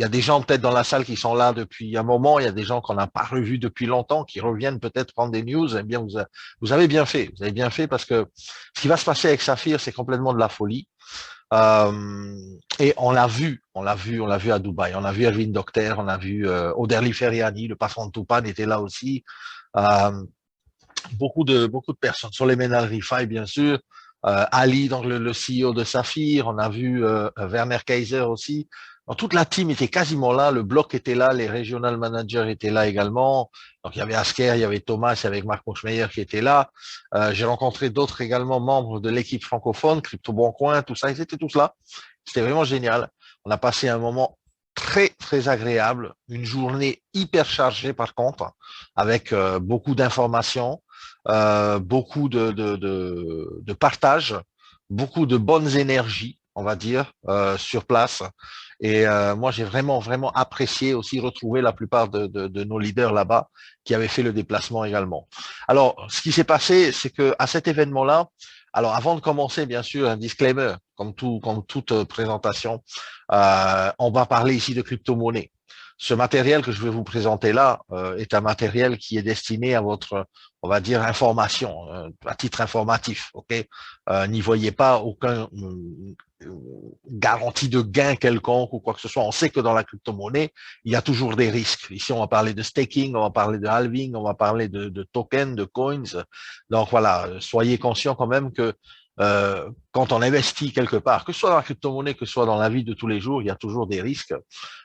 a des gens peut-être dans la salle qui sont là depuis un moment, il y a des gens qu'on n'a pas revus depuis longtemps, qui reviennent peut-être prendre des news. Eh bien, vous avez bien fait. Vous avez bien fait parce que ce qui va se passer avec Saphir, c'est complètement de la folie. Et on l'a vu à Dubaï. On a vu Erwin Docter, on a vu Oderli Feriani, le patron de Tupan était là aussi. Euh, beaucoup de personnes. Sur les Refaï, bien sûr. Ali, donc le CEO de Saphir. On a vu Werner Kaiser aussi. Donc, toute la team était quasiment là. Le bloc était là. Les regional managers étaient là également. Donc, il y avait Asker, il y avait Thomas, il y avait Marc Moschmeyer qui était là. J'ai rencontré d'autres également membres de l'équipe francophone, Crypto Bon Coin, tout ça. Ils étaient tous là. C'était vraiment génial. On a passé un moment très, très agréable. Une journée hyper chargée, par contre, avec beaucoup d'informations, beaucoup de partage, beaucoup de bonnes énergies, on va dire, sur place. Et moi, j'ai vraiment, vraiment apprécié aussi retrouver la plupart de nos leaders là-bas qui avaient fait le déplacement également. Alors, ce qui s'est passé, c'est que à cet événement-là, alors avant de commencer, bien sûr, un disclaimer, comme toute présentation, on va parler ici de crypto-monnaie. Ce matériel que je vais vous présenter là est un matériel qui est destiné à votre, on va dire, information, à titre informatif. Ok, n'y voyez pas aucun garantie de gain quelconque ou quoi que ce soit. On sait que dans la crypto-monnaie, il y a toujours des risques. Ici, on va parler de staking, on va parler de halving, on va parler de tokens, de coins. Donc voilà, soyez conscients quand même que quand on investit quelque part, que ce soit dans la crypto-monnaie, que ce soit dans la vie de tous les jours, il y a toujours des risques.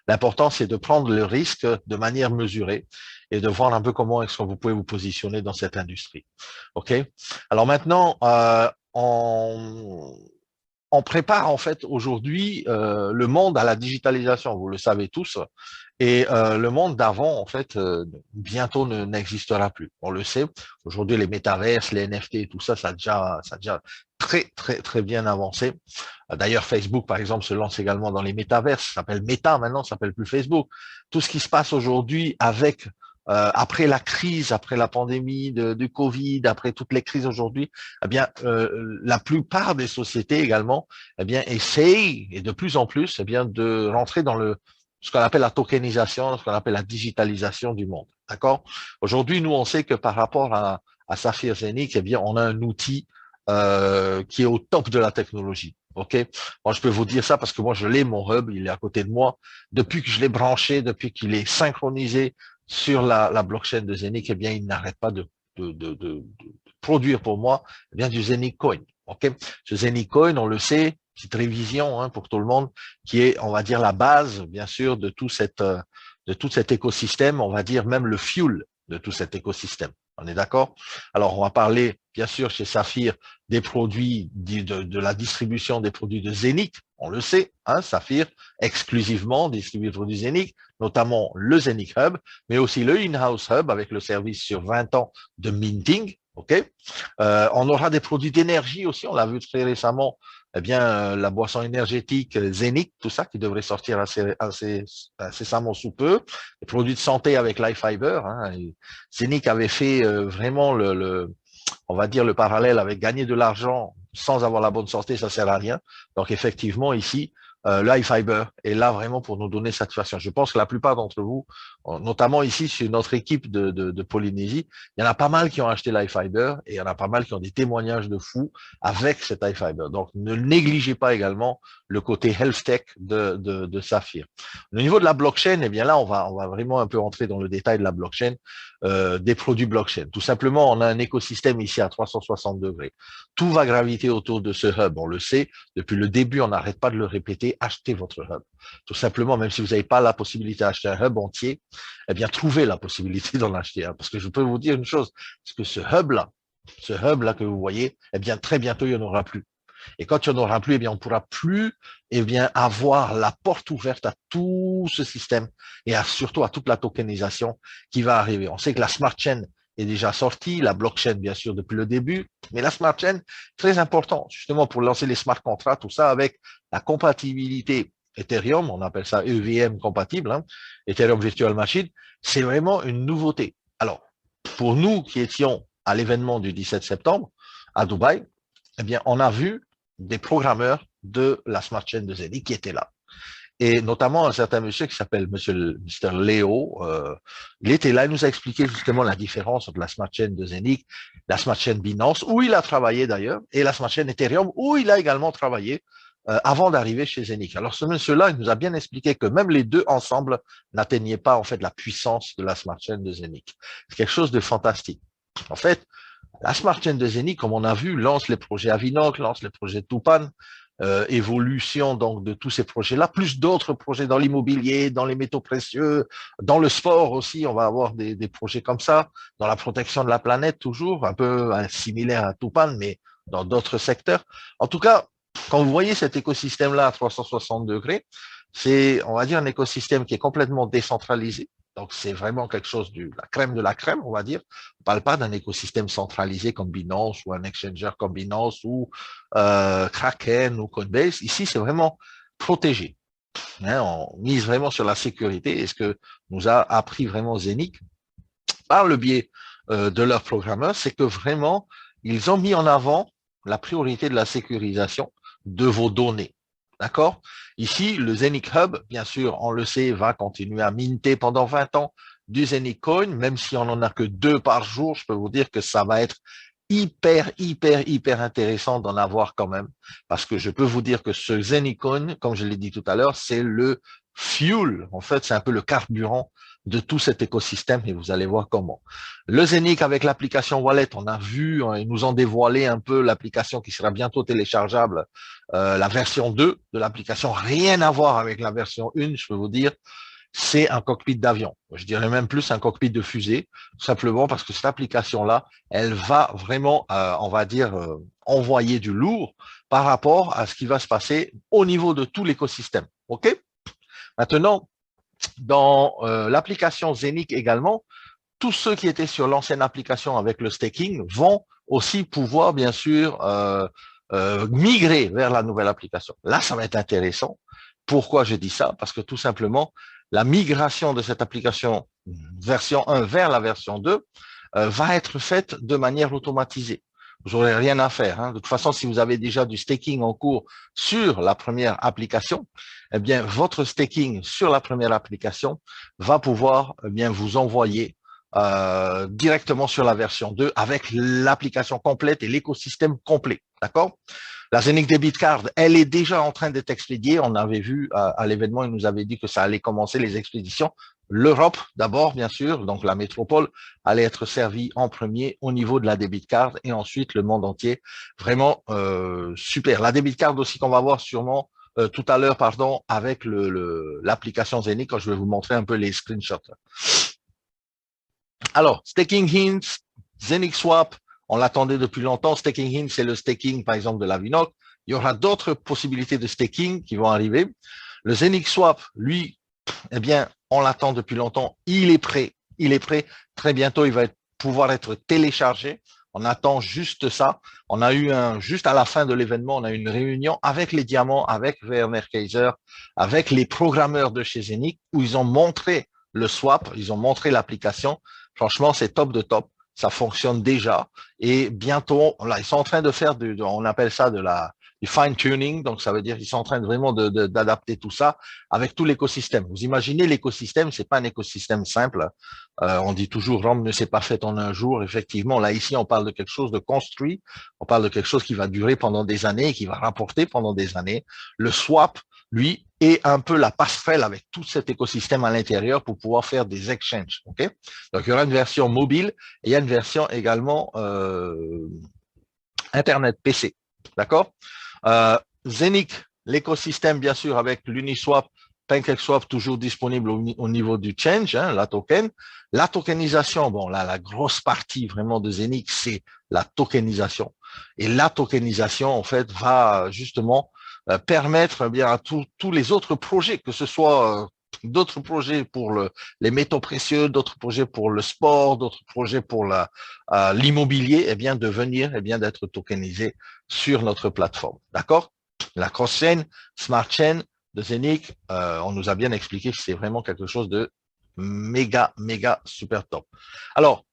L'important, c'est de prendre le risque de manière mesurée et de voir un peu comment est-ce que vous pouvez vous positionner dans cette industrie. OK? Alors maintenant, on prépare en fait aujourd'hui le monde à la digitalisation, vous le savez tous, et le monde d'avant en fait bientôt n'existera plus. On le sait. Aujourd'hui, les métaverses, les NFT et tout ça, ça a déjà très très très bien avancé. D'ailleurs, Facebook par exemple se lance également dans les métaverses. Ça s'appelle Meta maintenant, ça s'appelle plus Facebook. Tout ce qui se passe aujourd'hui avec après la crise, après la pandémie du Covid, après toutes les crises aujourd'hui, eh bien, la plupart des sociétés également, eh bien, essayent et de plus en plus, eh bien, de rentrer dans ce qu'on appelle la tokenisation, ce qu'on appelle la digitalisation du monde. D'accord? Aujourd'hui, nous, on sait que par rapport à Saphir Zenith, eh bien, on a un outil qui est au top de la technologie. OK? Moi, je peux vous dire ça parce que moi, je l'ai, mon hub, il est à côté de moi. Depuis que je l'ai branché, depuis qu'il est synchronisé sur la blockchain de Zenic, eh bien, il n'arrête pas de produire pour moi eh bien, du Zenic Coin. OK? Ce Zenic Coin, on le sait, petite révision hein, pour tout le monde, qui est, on va dire, la base, bien sûr, de tout cet écosystème, on va dire même le fuel de tout cet écosystème. On est d'accord? Alors, on va parler, bien sûr, chez Saphir, des produits, de la distribution des produits de Zenic. On le sait, hein, Saphir, exclusivement distribue des produits Zenic, notamment le Zenic Hub, mais aussi le in-house Hub avec le service sur 20 ans de minting. OK? On aura des produits d'énergie aussi, on l'a vu très récemment, eh bien, la boisson énergétique Zenic, tout ça qui devrait sortir incessamment sous peu. Les produits de santé avec LifeFiber. Hein, Zenic avait fait vraiment on va dire le parallèle avec gagner de l'argent sans avoir la bonne santé, ça sert à rien. Donc effectivement ici, l'iFiber est là vraiment pour nous donner satisfaction. Je pense que la plupart d'entre vous, notamment ici sur notre équipe de Polynésie, il y en a pas mal qui ont acheté l'iFiber et il y en a pas mal qui ont des témoignages de fous avec cet iFiber. Donc ne négligez pas également le côté health tech de Saphir. Au niveau de la blockchain, eh bien là, on va vraiment un peu entrer dans le détail de la blockchain, des produits blockchain. Tout simplement, on a un écosystème ici à 360 degrés. Tout va graviter autour de ce hub, on le sait. Depuis le début, on n'arrête pas de le répéter, achetez votre hub. Tout simplement, même si vous n'avez pas la possibilité d'acheter un hub entier, eh bien, trouvez la possibilité d'en acheter un. Parce que je peux vous dire une chose, c'est que ce hub-là que vous voyez, eh bien, très bientôt, il n'y en aura plus. Et quand il n'y en aura plus, eh bien, on ne pourra plus eh bien, avoir la porte ouverte à tout ce système et surtout à toute la tokenisation qui va arriver. On sait que la smart chain est déjà sortie, la blockchain, bien sûr, depuis le début, mais la smart chain, très important, justement, pour lancer les smart contracts, tout ça avec la compatibilité Ethereum, on appelle ça EVM compatible, hein, Ethereum Virtual Machine, c'est vraiment une nouveauté. Alors, pour nous qui étions à l'événement du 17 septembre à Dubaï, eh bien, on a vu des programmeurs de la smart chain de Zenic qui étaient là. et notamment un certain monsieur qui s'appelle Mr. Léo. Il était là, il nous a expliqué justement la différence entre la Smart Chain de Zenic, la Smart Chain Binance, où il a travaillé d'ailleurs, et la Smart Chain Ethereum, où il a également travaillé avant d'arriver chez Zenic. Alors ce monsieur-là, il nous a bien expliqué que même les deux ensemble n'atteignaient pas en fait la puissance de la Smart Chain de Zenic. C'est quelque chose de fantastique. En fait, la Smart Chain de Zenic, comme on a vu, lance les projets Avinoc, lance les projets Tupan, évolution donc de tous ces projets-là, plus d'autres projets dans l'immobilier, dans les métaux précieux, dans le sport aussi, on va avoir des projets comme ça, dans la protection de la planète toujours, un peu similaire à Tupan, mais dans d'autres secteurs. En tout cas, quand vous voyez cet écosystème-là à 360 degrés, c'est, on va dire, un écosystème qui est complètement décentralisé. Donc, c'est vraiment quelque chose la crème de la crème, on va dire. On ne parle pas d'un écosystème centralisé comme Binance ou un exchanger comme Binance ou Kraken ou Coinbase. Ici, c'est vraiment protégé. Hein, on mise vraiment sur la sécurité. Et ce que nous a appris vraiment Zenic par le biais de leurs programmeurs, c'est que vraiment, ils ont mis en avant la priorité de la sécurisation de vos données. D'accord? Ici, le Zenic Hub, bien sûr, on le sait, va continuer à minter pendant 20 ans du Zenic Coin, même si on n'en a que 2 par jour, je peux vous dire que ça va être hyper intéressant d'en avoir quand même, parce que je peux vous dire que ce Zenic Coin, comme je l'ai dit tout à l'heure, c'est le fuel, en fait, c'est un peu le carburant de tout cet écosystème et vous allez voir comment. Le Zenic avec l'application Wallet, on a vu, ils nous ont dévoilé un peu l'application qui sera bientôt téléchargeable, la version 2 de l'application, rien à voir avec la version 1, je peux vous dire, c'est un cockpit d'avion. Je dirais même plus un cockpit de fusée, simplement parce que cette application-là, elle va vraiment, on va dire, envoyer du lourd par rapport à ce qui va se passer au niveau de tout l'écosystème. OK? Maintenant, dans l'application Zenic également, tous ceux qui étaient sur l'ancienne application avec le staking vont aussi pouvoir, bien sûr, migrer vers la nouvelle application. Là, ça va être intéressant. Pourquoi je dis ça? Parce que tout simplement, la migration de cette application version 1 vers la version 2 va être faite de manière automatisée. Vous n'aurez rien à faire. Hein. De toute façon, si vous avez déjà du staking en cours sur la première application, eh bien, votre staking sur la première application va pouvoir vous envoyer directement sur la version 2 avec l'application complète et l'écosystème complet. D'accord? La Zenic Debit Card, elle est déjà en train d'être expédiée. On avait vu à l'événement, il nous avait dit que ça allait commencer les expéditions. L'Europe, d'abord, bien sûr, donc la métropole, allait être servie en premier au niveau de la debit card et ensuite le monde entier. Vraiment super. La debit card aussi qu'on va voir sûrement tout à l'heure, pardon, avec l'application Zenic, quand je vais vous montrer un peu les screenshots. Alors, Staking Hints, Zenic Swap, on l'attendait depuis longtemps. Staking Hints, c'est le staking, par exemple, de la Vinoc. Il y aura d'autres possibilités de staking qui vont arriver. Le Zenic Swap, lui, eh bien, on l'attend depuis longtemps. Il est prêt. Il est prêt. Très bientôt, il va pouvoir être téléchargé. On attend juste ça. On a eu juste à la fin de l'événement, on a eu une réunion avec les diamants, avec Werner Kaiser, avec les programmeurs de chez Zenic, où ils ont montré le swap, ils ont montré l'application. Franchement, c'est top de top. Ça fonctionne déjà. Et bientôt, là, ils sont en train de faire on appelle ça du fine tuning. Donc, ça veut dire qu'ils sont en train vraiment d'adapter tout ça avec tout l'écosystème. Vous imaginez l'écosystème, c'est pas un écosystème simple. On dit toujours Rome ne s'est pas faite en un jour. Effectivement, là, ici, on parle de quelque chose de construit. On parle de quelque chose qui va durer pendant des années et qui va rapporter pendant des années. Le swap, lui, est un peu la passerelle avec tout cet écosystème à l'intérieur pour pouvoir faire des exchanges. Okay? Donc, il y aura une version mobile et il y a une version également Internet PC. D'accord? Zenic, l'écosystème, bien sûr, avec l'Uniswap, PancakeSwap, toujours disponible au niveau du change, hein, la token. La tokenisation, bon, là, la grosse partie vraiment de Zenic, c'est la tokenisation. Et la tokenisation, en fait, va justement permettre bien à tous les autres projets, que ce soit d'autres projets pour les métaux précieux, d'autres projets pour le sport, d'autres projets pour l'immobilier, eh bien de venir, eh bien d'être tokenisés sur notre plateforme. D'accord? La cross-chain, smart chain de Zenic, on nous a bien expliqué que c'est vraiment quelque chose de méga super top. Alors,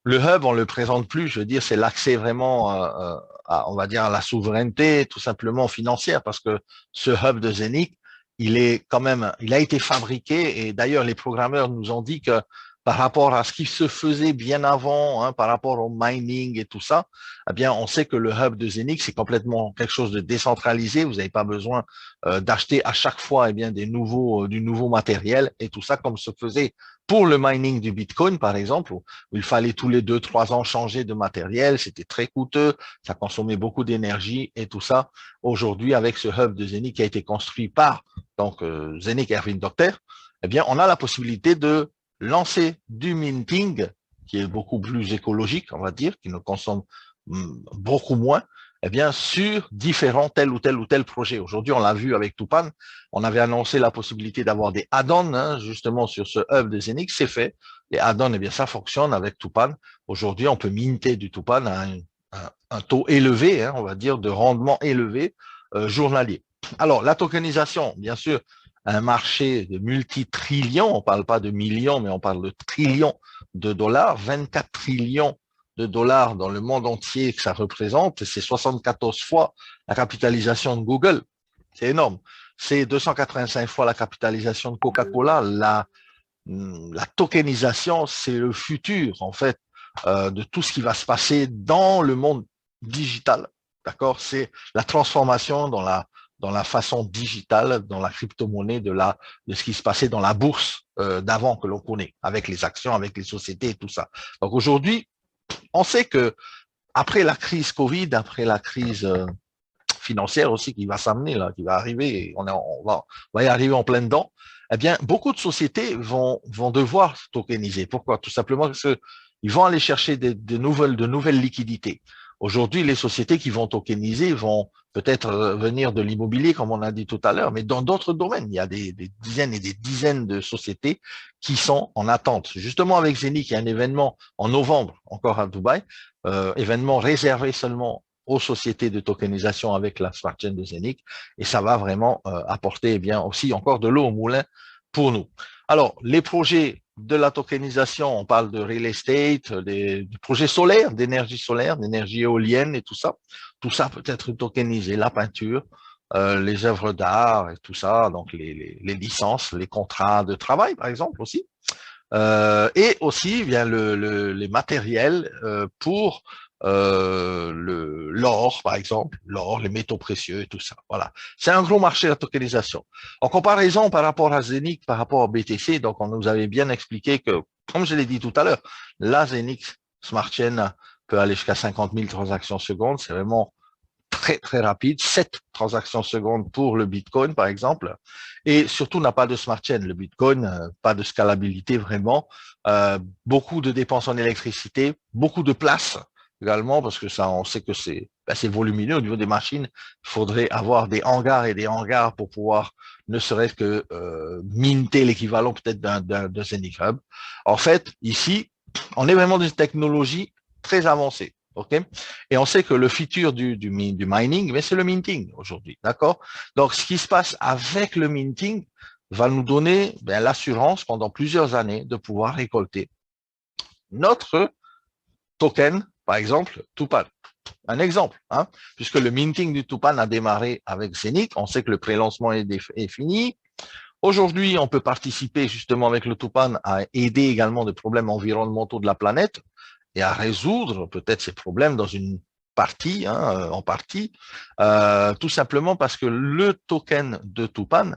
le hub, on le présente plus, je veux dire, c'est l'accès vraiment on va dire, à la souveraineté tout simplement financière, parce que ce hub de Zenic, il est quand même, il a été fabriqué et d'ailleurs les programmeurs nous ont dit que par rapport à ce qui se faisait bien avant, par rapport au mining et tout ça, eh bien, on sait que le hub de Zenix, c'est complètement quelque chose de décentralisé. Vous n'avez pas besoin d'acheter à chaque fois, eh bien, du nouveau matériel et tout ça, comme se faisait pour le mining du Bitcoin, par exemple, où il fallait tous les 2, 3 ans changer de matériel. C'était très coûteux, ça consommait beaucoup d'énergie et tout ça. Aujourd'hui, avec ce hub de Zenix qui a été construit par Zenix Erwin Docter, eh bien, on a la possibilité de lancer du minting, qui est beaucoup plus écologique, on va dire, qui ne consomme beaucoup moins, eh bien, sur différents tel ou tel projet. Aujourd'hui, on l'a vu avec Tupan, on avait annoncé la possibilité d'avoir des add-ons, justement, sur ce hub de Zenix, c'est fait. Les add-ons, eh bien, ça fonctionne avec Tupan. Aujourd'hui, on peut minter du Tupan à un taux élevé, on va dire, de rendement élevé journalier. Alors, la tokenisation, bien sûr, un marché de multi-trillions, on ne parle pas de millions, mais on parle de trillions de dollars, 24 trillions de dollars dans le monde entier que ça représente, c'est 74 fois la capitalisation de Google, c'est énorme. C'est 285 fois la capitalisation de Coca-Cola. La tokenisation, c'est le futur, en fait, de tout ce qui va se passer dans le monde digital. D'accord? C'est la transformation dans la façon digitale, dans la crypto-monnaie de ce qui se passait dans la bourse d'avant que l'on connaît, avec les actions, avec les sociétés et tout ça. Donc aujourd'hui, on sait que après la crise Covid, après la crise financière aussi qui va s'amener, là, qui va arriver, on va y arriver en plein dedans, eh bien, beaucoup de sociétés vont devoir tokeniser. Pourquoi? Tout simplement parce qu'ils vont aller chercher de nouvelles liquidités. Aujourd'hui, les sociétés qui vont tokeniser vont peut-être venir de l'immobilier, comme on a dit tout à l'heure, mais dans d'autres domaines. Il y a des dizaines et des dizaines de sociétés qui sont en attente. Justement, avec Zenix, il y a un événement en novembre, encore à Dubaï, événement réservé seulement aux sociétés de tokenisation avec la smart chain de Zenix, et ça va vraiment apporter bien aussi encore de l'eau au moulin pour nous. Alors, les projets de la tokenisation, on parle de real estate, du projet solaire, d'énergie éolienne et tout ça. Tout ça peut être tokenisé, la peinture, les œuvres d'art et tout ça, donc les licences, les contrats de travail, par exemple, aussi. Et aussi bien les matériels pour l'or, par exemple, l'or, les métaux précieux et tout ça. Voilà. C'est un gros marché la tokenisation. En comparaison par rapport à Zenix, par rapport à BTC, donc on nous avait bien expliqué que, comme je l'ai dit tout à l'heure, la Zenix Smart Chain peut aller jusqu'à 50 000 transactions secondes. C'est vraiment très, très rapide. 7 transactions secondes pour le Bitcoin, par exemple. Et surtout, n'a pas de smart chain. Le Bitcoin, pas de scalabilité vraiment. Beaucoup de dépenses en électricité, beaucoup de place également, parce que ça, on sait que c'est volumineux au niveau des machines. Il faudrait avoir des hangars et des hangars pour pouvoir ne serait-ce que minter l'équivalent peut-être d'un Zenix Hub. En fait, ici, on est vraiment dans une technologie très avancée. OK? Et on sait que le futur du mining, mais c'est le minting aujourd'hui. D'accord? Donc, ce qui se passe avec le minting va nous donner l'assurance pendant plusieurs années de pouvoir récolter notre token, par exemple, Tupan. Un exemple, puisque le minting du Tupan a démarré avec Zenix, on sait que le pré-lancement est fini. Aujourd'hui, on peut participer justement avec le Tupan à aider également des problèmes environnementaux de la planète et à résoudre peut-être ces problèmes dans une partie, en partie, tout simplement parce que le token de Tupan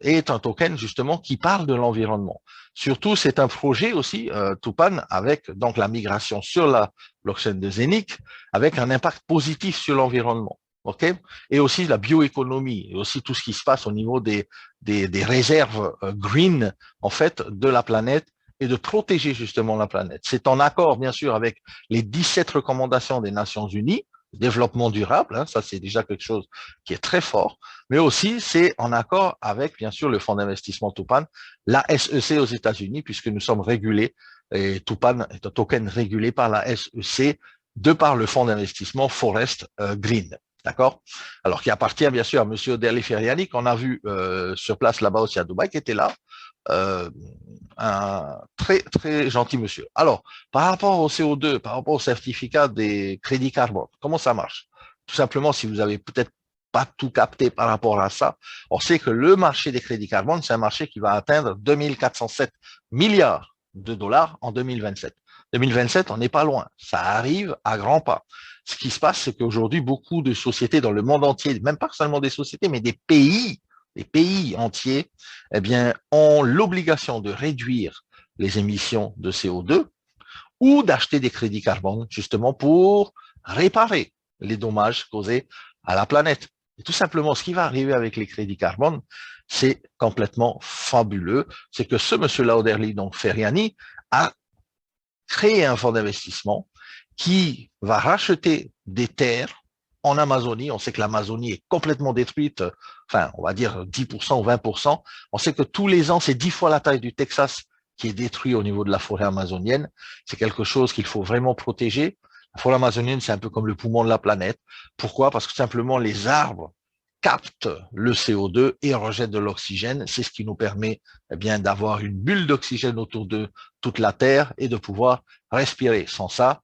est un token justement qui parle de l'environnement. Surtout, c'est un projet aussi, Tupan, avec donc la migration sur la blockchain de Zenix, avec un impact positif sur l'environnement. Okay? Et aussi la bioéconomie, et aussi tout ce qui se passe au niveau des réserves green, en fait, de la planète, et de protéger justement la planète. C'est en accord, bien sûr, avec les 17 recommandations des Nations Unies, développement durable, ça c'est déjà quelque chose qui est très fort, mais aussi c'est en accord avec, bien sûr, le fonds d'investissement Tupan, la SEC aux États-Unis, puisque nous sommes régulés, et Tupan est un token régulé par la SEC, de par le fonds d'investissement Forest Green. D'accord? Alors, qui appartient bien sûr à M. Oderli Feriani, qu'on a vu sur place là-bas aussi à Dubaï, qui était là. Un très, très gentil monsieur. Alors, par rapport au CO2, par rapport au certificat des crédits carbone, comment ça marche? Tout simplement, si vous avez peut-être pas tout capté par rapport à ça. On sait que le marché des crédits carbone, c'est un marché qui va atteindre 2407 milliards de dollars en 2027. 2027, on n'est pas loin. Ça arrive à grands pas. Ce qui se passe, c'est qu'aujourd'hui, beaucoup de sociétés dans le monde entier, même pas seulement des sociétés, mais des pays entiers, eh bien, ont l'obligation de réduire les émissions de CO2 ou d'acheter des crédits carbone, justement pour réparer les dommages causés à la planète. Et tout simplement, ce qui va arriver avec les crédits carbone, c'est complètement fabuleux. C'est que ce monsieur Lauderly, donc Ferriani, a créé un fonds d'investissement qui va racheter des terres en Amazonie. On sait que l'Amazonie est complètement détruite, enfin, on va dire 10% ou 20%. On sait que tous les ans, c'est 10 fois la taille du Texas qui est détruit au niveau de la forêt amazonienne. C'est quelque chose qu'il faut vraiment protéger. La forêt amazonienne, c'est un peu comme le poumon de la planète. Pourquoi? Parce que simplement les arbres captent le CO2 et rejettent de l'oxygène. C'est ce qui nous permet eh bien d'avoir une bulle d'oxygène autour de toute la Terre et de pouvoir respirer. Sans ça,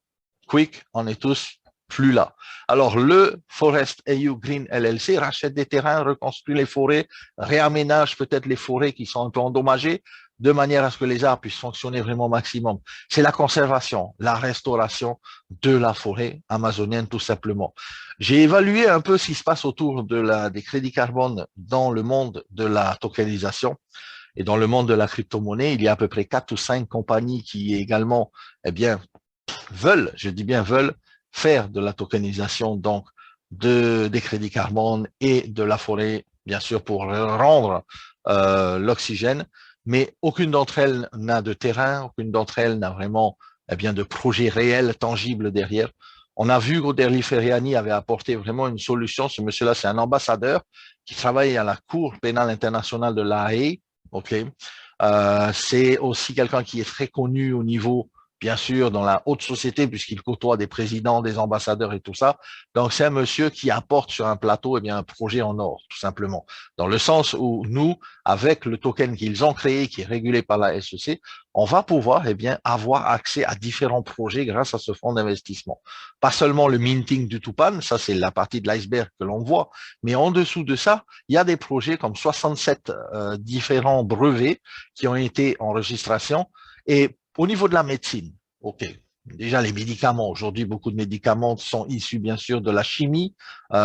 quick, on est tous plus là. Alors, le Forest AU Green LLC rachète des terrains, reconstruit les forêts, réaménage peut-être les forêts qui sont un peu endommagées, de manière à ce que les arbres puissent fonctionner vraiment au maximum. C'est la conservation, la restauration de la forêt amazonienne, tout simplement. J'ai évalué un peu ce qui se passe autour des crédits carbone dans le monde de la tokenisation et dans le monde de la crypto-monnaie. Il y a à peu près 4 ou 5 compagnies qui également, eh bien, je dis bien veulent, faire de la tokenisation, donc des crédits carbone et de la forêt, bien sûr, pour rendre l'oxygène. Mais aucune d'entre elles n'a de terrain, aucune d'entre elles n'a vraiment eh bien, de projet réel, tangible derrière. On a vu qu'Oderli Ferriani avait apporté vraiment une solution. Ce monsieur-là, c'est un ambassadeur qui travaille à la Cour pénale internationale de La Haye. Okay. C'est aussi quelqu'un qui est très connu au niveau bien sûr, dans la haute société, puisqu'il côtoie des présidents, des ambassadeurs et tout ça. Donc, c'est un monsieur qui apporte sur un plateau eh bien, un projet en or, tout simplement. Dans le sens où nous, avec le token qu'ils ont créé, qui est régulé par la SEC, on va pouvoir eh bien, avoir accès à différents projets grâce à ce fonds d'investissement. Pas seulement le minting du Tupan, ça c'est la partie de l'iceberg que l'on voit, mais en dessous de ça, il y a des projets comme 67 différents brevets qui ont été en registration. Et au niveau de la médecine, ok, déjà les médicaments, aujourd'hui beaucoup de médicaments sont issus bien sûr de la chimie,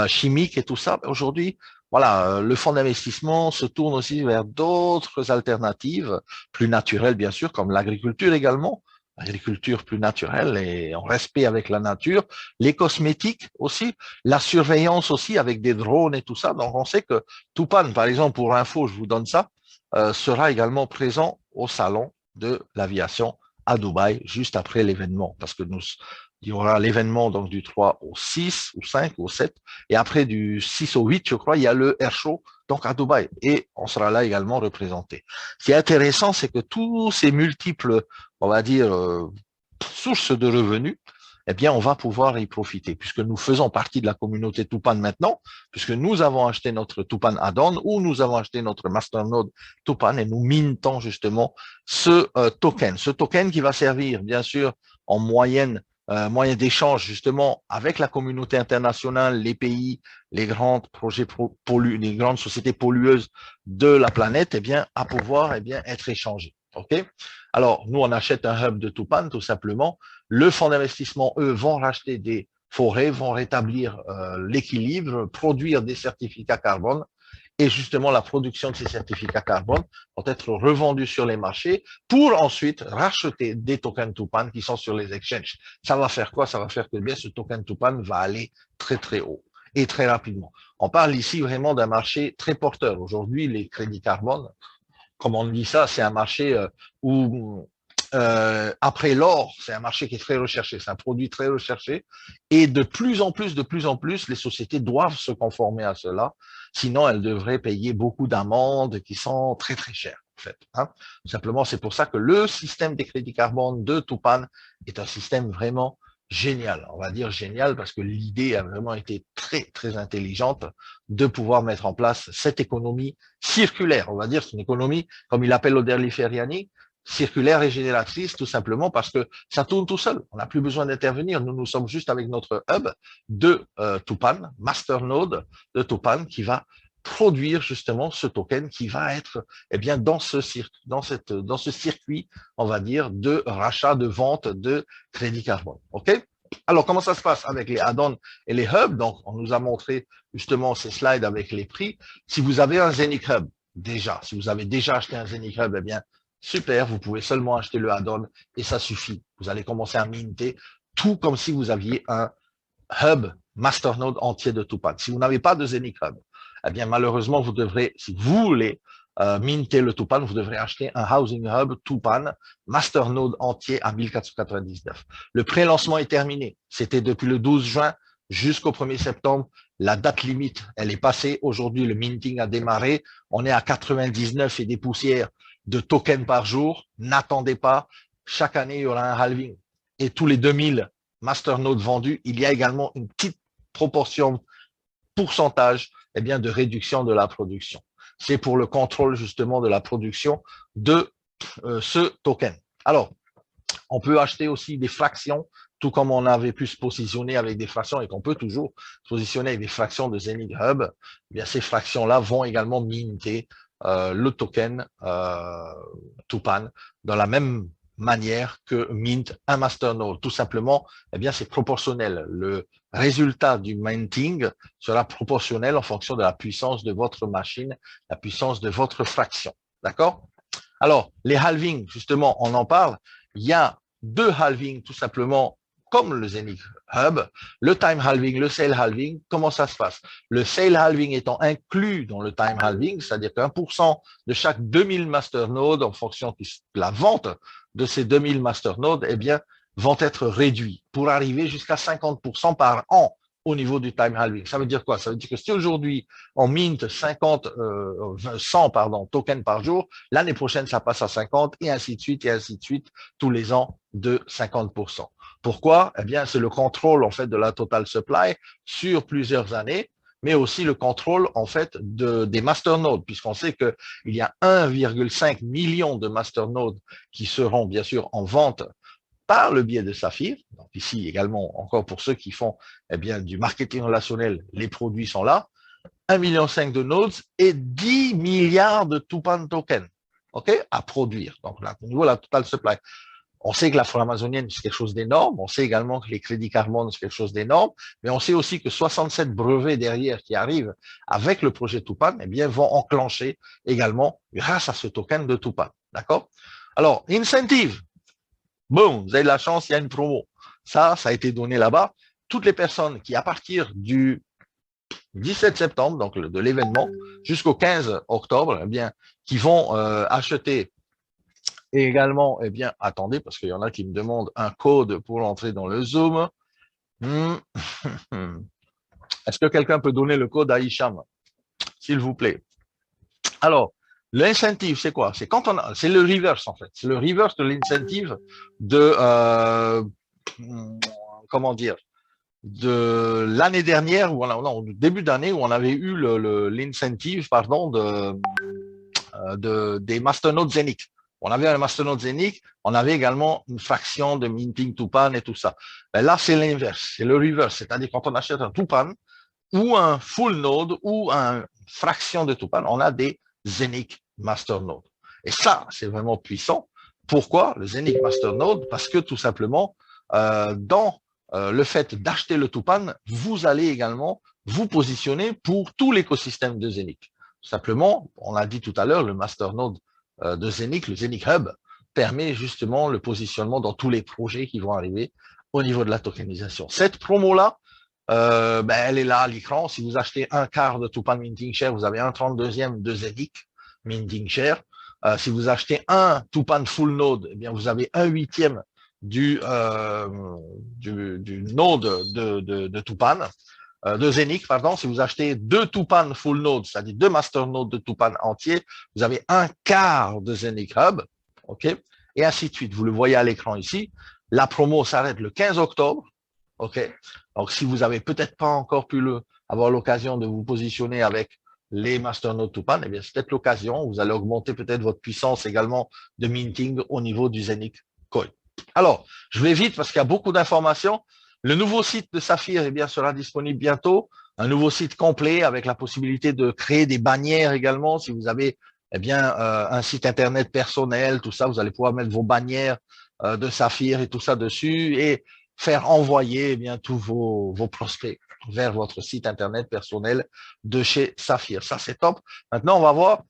chimique et tout ça. Aujourd'hui, voilà, le fonds d'investissement se tourne aussi vers d'autres alternatives, plus naturelles bien sûr, comme l'agriculture également, l'agriculture plus naturelle et en respect avec la nature, les cosmétiques aussi, la surveillance aussi avec des drones et tout ça. Donc on sait que Tupan, par exemple, pour info, je vous donne ça, sera également présent au salon de l'aviation à Dubaï juste après l'événement, parce que il y aura l'événement donc du 3 au 6 ou 5 au 7 et après du 6 au 8, je crois, il y a le Air Show donc à Dubaï et on sera là également représenté. Ce qui est intéressant, c'est que tous ces multiples, on va dire, sources de revenus, eh bien, on va pouvoir y profiter, puisque nous faisons partie de la communauté Tupan maintenant, puisque nous avons acheté notre Tupan add-on ou nous avons acheté notre masternode Tupan et nous mintons justement ce token qui va servir, bien sûr, en moyen d'échange justement avec la communauté internationale, les pays, les grands projets les grandes sociétés pollueuses de la planète, eh bien, à pouvoir eh bien, être échangés. OK? Alors, nous, on achète un hub de Tupan, tout simplement. Le fonds d'investissement, eux, vont racheter des forêts, vont rétablir l'équilibre, produire des certificats carbone. Et justement, la production de ces certificats carbone vont être revendus sur les marchés pour ensuite racheter des tokens Tupan qui sont sur les exchanges. Ça va faire quoi? Ça va faire que bien ce token Tupan va aller très, très haut et très rapidement. On parle ici vraiment d'un marché très porteur. Aujourd'hui, les crédits carbone, comme on dit ça, c'est un marché où, après l'or, c'est un marché qui est très recherché, c'est un produit très recherché, et de plus en plus, les sociétés doivent se conformer à cela, sinon elles devraient payer beaucoup d'amendes qui sont très très chères, en fait. Hein. Tout simplement, c'est pour ça que le système des crédits carbone de Tupan est un système vraiment génial. On va dire génial parce que l'idée a vraiment été très, très intelligente de pouvoir mettre en place cette économie circulaire. On va dire c'est une économie, comme il appelle Oderli Ferriani, circulaire et génératrice, tout simplement parce que ça tourne tout seul. On n'a plus besoin d'intervenir. Nous sommes juste avec notre hub de Tupan, masternode de Tupan, qui va produire justement ce token qui va être dans ce circuit, on va dire, de rachat, de vente de crédit carbone. OK? Alors, comment ça se passe avec les add-ons et les hubs? Donc, on nous a montré justement ces slides avec les prix. Si vous avez un Zenic Hub, si vous avez déjà acheté un Zenic Hub, super, vous pouvez seulement acheter le add-on et ça suffit. Vous allez commencer à minter tout comme si vous aviez un hub masternode entier de Tupan. Si vous n'avez pas de Zenic Hub, malheureusement, vous devrez, si vous voulez minter le Tupan, vous devrez acheter un Housing Hub Tupan masternode entier à 1499. Le pré-lancement est terminé. C'était depuis le 12 juin jusqu'au 1er septembre. La date limite, elle est passée. Aujourd'hui, le minting a démarré. On est à 99 et des poussières de tokens par jour. N'attendez pas. Chaque année, il y aura un halving. Et tous les 2000 masternodes vendus, il y a également une petite proportion, pourcentage, de réduction de la production. C'est pour le contrôle justement de la production de ce token. Alors, on peut acheter aussi des fractions, tout comme on avait pu se positionner avec des fractions et qu'on peut toujours se positionner avec des fractions de Zenic Hub. Ces fractions-là vont également minter le token Tupan dans la même manière que mint un masternode. Tout simplement, c'est proportionnel. Le résultat du minting sera proportionnel en fonction de la puissance de votre machine, la puissance de votre fraction. D'accord? Alors, les halvings, justement, on en parle. Il y a deux halvings, tout simplement, comme le Zenic Hub, le time halving, le sale halving. Comment ça se passe? Le sale halving étant inclus dans le time halving, c'est-à-dire que 1% de chaque 2000 masternodes, en fonction de la vente de ces 2000 masternodes, vont être réduits pour arriver jusqu'à 50% par an au niveau du time halving. Ça veut dire quoi? Ça veut dire que si aujourd'hui on mint 100 tokens par jour, l'année prochaine ça passe à 50 et ainsi de suite tous les ans de 50%. Pourquoi? C'est le contrôle en fait de la total supply sur plusieurs années, mais aussi le contrôle en fait des masternodes, puisqu'on sait qu'il y a 1,5 million de masternodes qui seront bien sûr en vente par le biais de Saphir. Donc ici également, encore pour ceux qui font du marketing relationnel, les produits sont là. 1,5 million de nodes et 10 milliards de Tupan tokens, à produire. Donc là, au niveau de la total supply, on sait que la forêt amazonienne, c'est quelque chose d'énorme. On sait également que les crédits carbone, c'est quelque chose d'énorme. Mais on sait aussi que 67 brevets derrière qui arrivent avec le projet Tupan, vont enclencher également grâce à ce token de Tupan. D'accord? Alors, incentive. Bon, vous avez de la chance, il y a une promo. Ça a été donné là-bas. Toutes les personnes qui, à partir du 17 septembre, donc de l'événement, jusqu'au 15 octobre, qui vont acheter. Et également, attendez, parce qu'il y en a qui me demandent un code pour entrer dans le Zoom. Est-ce que quelqu'un peut donner le code à Hicham, s'il vous plaît? Alors, l'incentive, c'est quoi? C'est c'est le reverse, en fait. C'est le reverse de l'incentive de, comment dire, de l'année dernière, ou au début d'année, où on avait eu l'incentive, des masternodes Zenic. On avait un masternode Zenic, on avait également une fraction de minting Tupan et tout ça. Là, c'est l'inverse, c'est le reverse, c'est-à-dire quand on achète un Tupan ou un full node ou une fraction de Tupan, on a des Zenic masternode. Et ça, c'est vraiment puissant. Pourquoi le Zenic masternode? Parce que tout simplement, dans le fait d'acheter le Tupan, vous allez également vous positionner pour tout l'écosystème de Zenic. Tout simplement, on a dit tout à l'heure, le masternode de Zenic, le Zenic Hub, permet justement le positionnement dans tous les projets qui vont arriver au niveau de la tokenisation. Cette promo-là, elle est là à l'écran. Si vous achetez un quart de Tupan Minting Share, vous avez un 32e de Zenic Minting Share. Si vous achetez un Tupan Full Node, vous avez un 8e du node de Tupan. De Zenic, pardon, si vous achetez deux Tupan full nodes, c'est-à-dire deux master nodes de Tupan entiers, vous avez un quart de Zenic Hub, et ainsi de suite. Vous le voyez à l'écran ici. La promo s'arrête le 15 octobre, Donc, si vous n'avez peut-être pas encore pu avoir l'occasion de vous positionner avec les masternodes to pan, eh bien, c'est peut-être l'occasion. Vous allez augmenter peut-être votre puissance également de minting au niveau du Zenic Coin. Alors, je vais vite parce qu'il y a beaucoup d'informations. Le nouveau site de Saphir, eh bien, sera disponible bientôt. Un nouveau site complet avec la possibilité de créer des bannières également. Si vous avez, eh bien, un site internet personnel, tout ça, vous allez pouvoir mettre vos bannières de Saphir et tout ça dessus et faire envoyer, eh bien, tous vos prospects vers votre site internet personnel de chez Saphir. Ça, c'est top. Maintenant, on va voir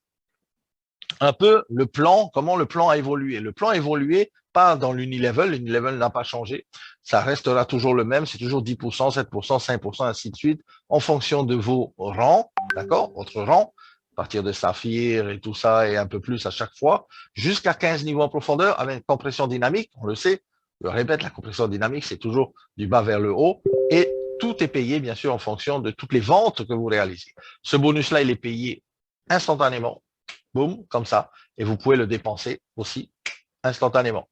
un peu le plan, comment le plan a évolué. Le plan a évolué pas dans l'unilevel, l'unilevel n'a pas changé, ça restera toujours le même, c'est toujours 10%, 7%, 5%, ainsi de suite, en fonction de vos rangs, d'accord, votre rang, à partir de Saphir et tout ça, et un peu plus à chaque fois, jusqu'à 15 niveaux en profondeur, avec une compression dynamique, on le sait, je le répète, la compression dynamique, c'est toujours du bas vers le haut, et tout est payé, bien sûr, en fonction de toutes les ventes que vous réalisez. Ce bonus-là, il est payé instantanément, boum, comme ça, et vous pouvez le dépenser aussi instantanément.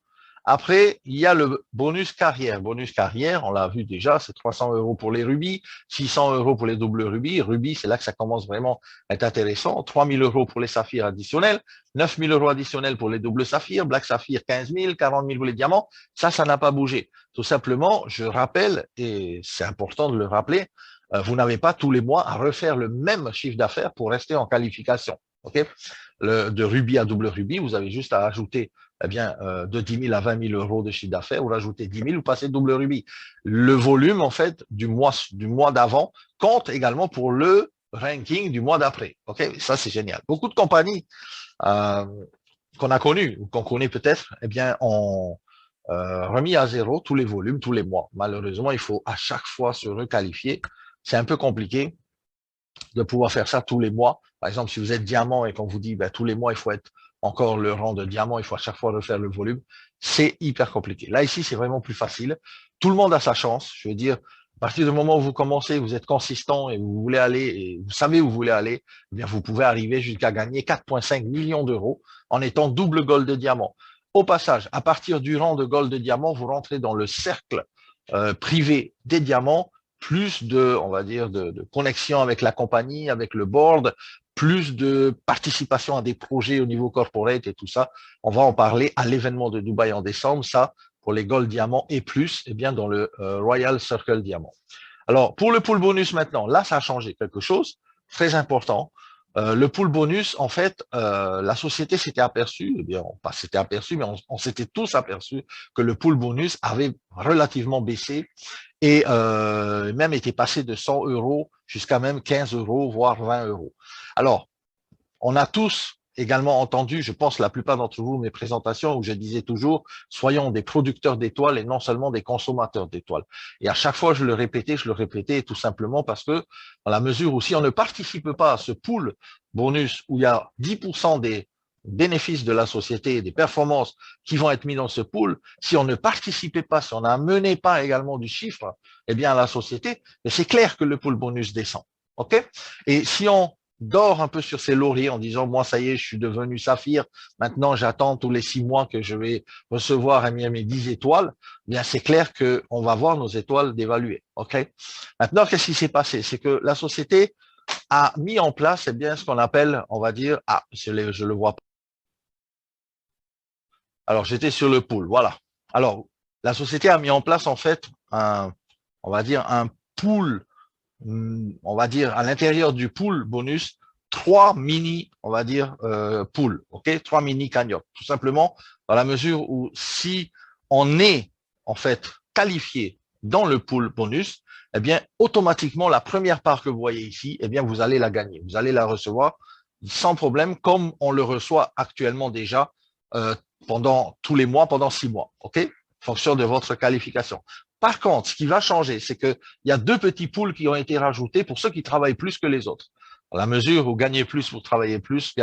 Après, il y a le bonus carrière. Bonus carrière, on l'a vu déjà, c'est 300 € pour les rubis, 600 € pour les doubles rubis. Rubis, c'est là que ça commence vraiment à être intéressant. 3000 € pour les saphirs additionnels, 9000 € additionnels pour les doubles saphirs, black saphir 15 000, 40 000 pour les diamants. Ça n'a pas bougé. Tout simplement, je rappelle, et c'est important de le rappeler, vous n'avez pas tous les mois à refaire le même chiffre d'affaires pour rester en qualification. Okay, de rubis à double rubis, vous avez juste à ajouter eh bien, de 10 000 à 20 000 € de chiffre d'affaires, vous rajoutez 10 000, vous passez double rubis. Le volume, en fait, du mois d'avant compte également pour le ranking du mois d'après. Okay, ça, c'est génial. Beaucoup de compagnies qu'on a connues ou qu'on connaît peut-être, eh bien, ont remis à zéro tous les volumes, tous les mois. Malheureusement, il faut à chaque fois se requalifier. C'est un peu compliqué de pouvoir faire ça tous les mois. Par exemple, si vous êtes diamant et qu'on vous dit ben, tous les mois, il faut être encore le rang de diamant, il faut à chaque fois refaire le volume, c'est hyper compliqué. Là, ici, c'est vraiment plus facile. Tout le monde a sa chance. Je veux dire, à partir du moment où vous commencez, vous êtes consistant et vous voulez aller, et vous savez où vous voulez aller, eh bien, vous pouvez arriver jusqu'à gagner 4,5 millions d'euros en étant double gold de diamant. Au passage, à partir du rang de gold de diamant, vous rentrez dans le cercle privé des diamants, plus de, on va dire, de connexion avec la compagnie, avec le board, plus de participation à des projets au niveau corporate et tout ça. On va en parler à l'événement de Dubaï en décembre, ça, pour les Gold Diamants et plus, eh bien, dans le Royal Circle Diamant. Alors, pour le pool bonus maintenant, là, ça a changé quelque chose, très important. Le pool bonus, en fait, la société s'était aperçue, eh bien, pas s'était aperçu, mais on s'était tous aperçus que le pool bonus avait relativement baissé et même était passé de 100 € jusqu'à même 15 €, voire 20 €. Alors, on a tous également entendu, je pense la plupart d'entre vous, mes présentations où je disais toujours, soyons des producteurs d'étoiles et non seulement des consommateurs d'étoiles. Et à chaque fois, je le répétais tout simplement parce que dans la mesure où si on ne participe pas à ce pool bonus où il y a 10% des bénéfices de la société, des performances qui vont être mis dans ce pool, si on ne participait pas, si on n'amenait pas également du chiffre, eh bien, à la société, c'est clair que le pool bonus descend. OK? Et si on dort un peu sur ses lauriers en disant, moi, ça y est, je suis devenu saphir, maintenant, j'attends tous les 6 mois que je vais recevoir mes 10 étoiles, eh bien, c'est clair qu'on va voir nos étoiles dévaluer. OK? Maintenant, qu'est-ce qui s'est passé? C'est que la société a mis en place, eh bien, ce qu'on appelle, on va dire, je le vois pas. Alors, j'étais sur le pool, voilà. Alors, la société a mis en place, en fait, on va dire, un pool, on va dire, à l'intérieur du pool bonus, 3 mini, on va dire, pools, ok? 3 mini cagnottes. Tout simplement, dans la mesure où si on est, en fait, qualifié dans le pool bonus, eh bien, automatiquement, la première part que vous voyez ici, eh bien, vous allez la gagner. Vous allez la recevoir sans problème, comme on le reçoit actuellement déjà pendant tous les mois, pendant 6 mois, ok? En fonction de votre qualification. Par contre, ce qui va changer, c'est qu'il y a 2 petits pools qui ont été rajoutés pour ceux qui travaillent plus que les autres. Dans la mesure où gagner plus pour travailler plus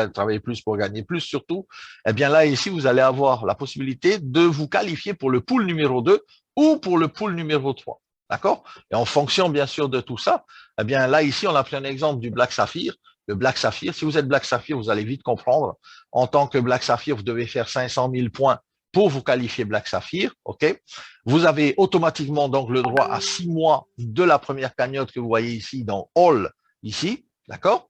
pour gagner plus surtout, eh bien là, ici, vous allez avoir la possibilité de vous qualifier pour le pool numéro 2 ou pour le pool numéro 3. D'accord? Et en fonction, bien sûr, de tout ça, eh bien là, ici, on a pris un exemple du Black Saphir. Le Black Saphir, si vous êtes Black Saphir, vous allez vite comprendre. En tant que Black Saphir, vous devez faire 500 000 points pour vous qualifier Black Saphir, ok? Vous avez automatiquement donc le droit à 6 mois de la première cagnotte que vous voyez ici dans All, ici, d'accord?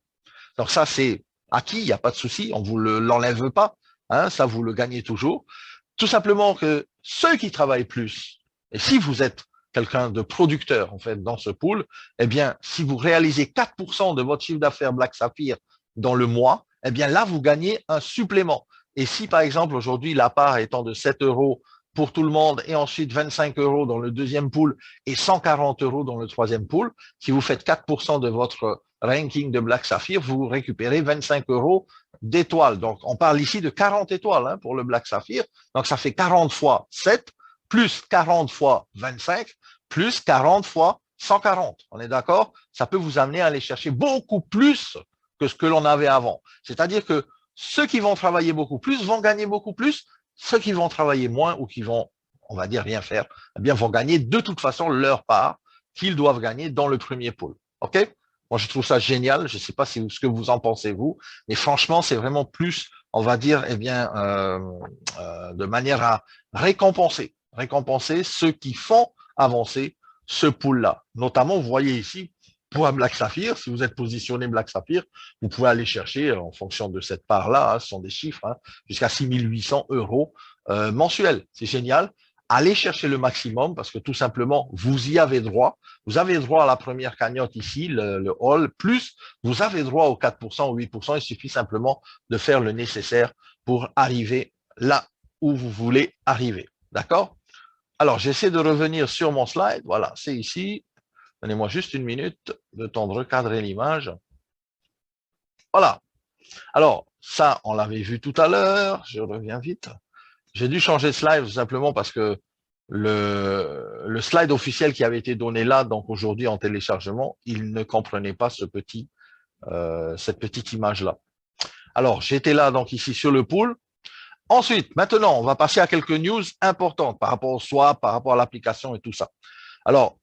Donc ça, c'est acquis, il n'y a pas de souci, on vous l'enlève pas, hein, ça vous le gagnez toujours. Tout simplement que ceux qui travaillent plus, et si vous êtes quelqu'un de producteur en fait dans ce pool, eh bien, si vous réalisez 4% de votre chiffre d'affaires Black Saphir dans le mois, eh bien là, vous gagnez un supplément. Et si par exemple aujourd'hui la part étant de 7 euros pour tout le monde et ensuite 25 euros dans le deuxième pool et 140 euros dans le troisième pool, si vous faites 4% de votre ranking de Black Saphir, vous récupérez 25 euros d'étoiles. Donc, on parle ici de 40 étoiles hein, pour le Black Saphir. Donc, ça fait 40 fois 7, plus 40 fois 25, plus 40 fois 140. On est d'accord? Ça peut vous amener à aller chercher beaucoup plus que ce que l'on avait avant. C'est-à-dire que ceux qui vont travailler beaucoup plus vont gagner beaucoup plus. Ceux qui vont travailler moins ou qui vont, on va dire, rien faire, eh bien, vont gagner de toute façon leur part qu'ils doivent gagner dans le premier pool. OK? Moi, je trouve ça génial. Je ne sais pas ce que vous en pensez, vous, mais franchement, c'est vraiment plus, on va dire, eh bien, de manière à récompenser ceux qui font avancer ce pool-là. Notamment, vous voyez ici, pour un Black Saphir, si vous êtes positionné Black Saphir, vous pouvez aller chercher, en fonction de cette part-là, hein, ce sont des chiffres, hein, jusqu'à 6 800 euros mensuels. C'est génial. Allez chercher le maximum parce que tout simplement, vous y avez droit. Vous avez droit à la première cagnotte ici, le all, plus vous avez droit aux 4% ou 8%. Il suffit simplement de faire le nécessaire pour arriver là où vous voulez arriver. D'accord? Alors, j'essaie de revenir sur mon slide. Voilà, c'est ici. Donnez-moi juste une minute, le temps de recadrer l'image. Voilà. Alors, ça, on l'avait vu tout à l'heure. Je reviens vite. J'ai dû changer de slide tout simplement parce que le slide officiel qui avait été donné là, donc aujourd'hui en téléchargement, il ne comprenait pas cette petite image-là. Alors, j'étais là donc ici sur le pool. Ensuite, maintenant, on va passer à quelques news importantes par rapport au swap, par rapport à l'application et tout ça. Alors,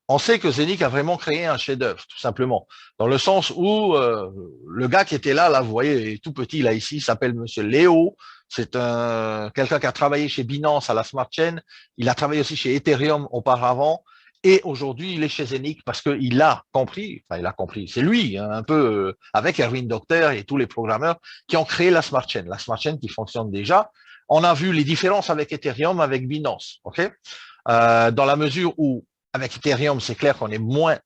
on sait que Zeniq a vraiment créé un chef-d'œuvre, tout simplement, dans le sens où le gars qui était là, vous voyez, il est tout petit là ici, il s'appelle Monsieur Léo. C'est quelqu'un qui a travaillé chez Binance à la Smart Chain. Il a travaillé aussi chez Ethereum auparavant. Et aujourd'hui, il est chez Zeniq parce qu'il a compris, c'est lui, hein, un peu avec Erwin Docter et tous les programmeurs qui ont créé la Smart Chain qui fonctionne déjà. On a vu les différences avec Ethereum, avec Binance, ok? Dans la mesure où, avec Ethereum, c'est clair qu'on est moins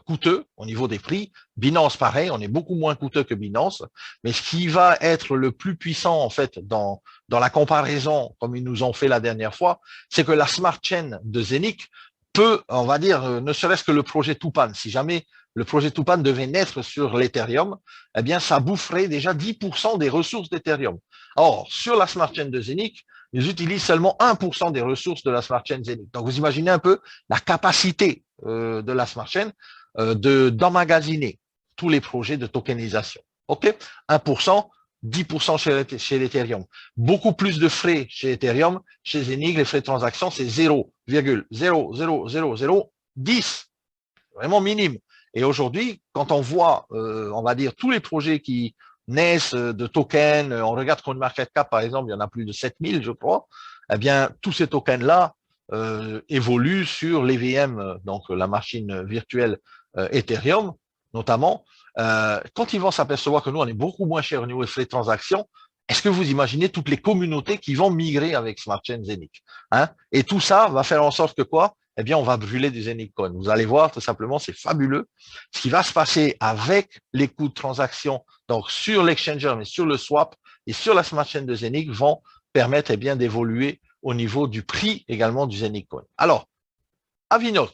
coûteux au niveau des prix. Binance, pareil, on est beaucoup moins coûteux que Binance. Mais ce qui va être le plus puissant, en fait, dans la comparaison, comme ils nous ont fait la dernière fois, c'est que la Smart Chain de Zeniq peut, on va dire, ne serait-ce que le projet Tupan. Si jamais le projet Tupan devait naître sur l'Ethereum, eh bien, ça boufferait déjà 10% des ressources d'Ethereum. Or, sur la Smart Chain de Zeniq, ils utilisent seulement 1% des ressources de la Smart Chain Zeniq. Donc, vous imaginez un peu la capacité de la Smart Chain d'emmagasiner tous les projets de tokenisation. OK? 1%, 10% chez l'Ethereum. Beaucoup plus de frais chez Ethereum. Chez Zeniq, les frais de transaction, c'est 0,00010. Vraiment minime. Et aujourd'hui, quand on voit, on va dire, tous les projets qui naissent de tokens, on regarde CoinMarketCap, par exemple, il y en a plus de 7000, je crois, eh bien, tous ces tokens-là évoluent sur l'EVM, donc la machine virtuelle Ethereum, notamment. Quand ils vont s'apercevoir que nous, on est beaucoup moins cher au niveau des frais de transaction, est-ce que vous imaginez toutes les communautés qui vont migrer avec Smart Chain Zeniq, hein? Et tout ça va faire en sorte que quoi? Eh bien, on va brûler du Zeniq Coin. Vous allez voir, tout simplement, c'est fabuleux. Ce qui va se passer avec les coûts de transaction, donc sur l'exchanger, mais sur le swap et sur la Smart Chain de Zeniq, vont permettre, eh bien, d'évoluer au niveau du prix également du Zeniq Coin. Alors, Avinoc.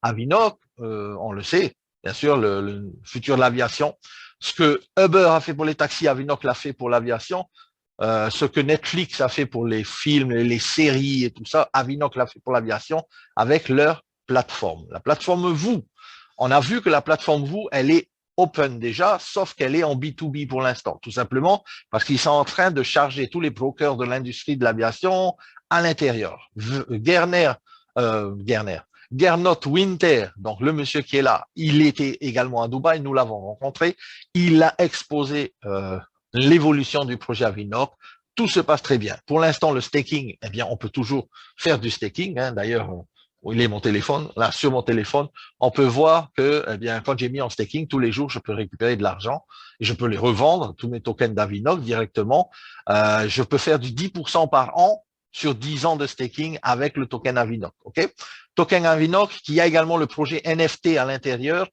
Avinoc, on le sait, bien sûr, le futur de l'aviation. Ce que Uber a fait pour les taxis, Avinoc l'a fait pour l'aviation. Ce que Netflix a fait pour les films, les séries et tout ça, Avinoc l'a fait pour l'aviation avec leur plateforme. La plateforme Vous, on a vu que la plateforme Vous, elle est open déjà, sauf qu'elle est en B2B pour l'instant, tout simplement parce qu'ils sont en train de charger tous les brokers de l'industrie de l'aviation à l'intérieur. Gernot Winter, donc le monsieur qui est là, il était également à Dubaï, nous l'avons rencontré, il a exposé l'évolution du projet Avinoc. Tout se passe très bien. Pour l'instant, le staking, eh bien, on peut toujours faire du staking. Hein. D'ailleurs, où il est mon téléphone, là, sur mon téléphone, on peut voir que, eh bien, quand j'ai mis en staking, tous les jours, je peux récupérer de l'argent et je peux les revendre, tous mes tokens d'Avinoc directement. Je peux faire du 10% par an sur 10 ans de staking avec le token Avinoc. OK? Token Avinoc qui a également le projet NFT à l'intérieur,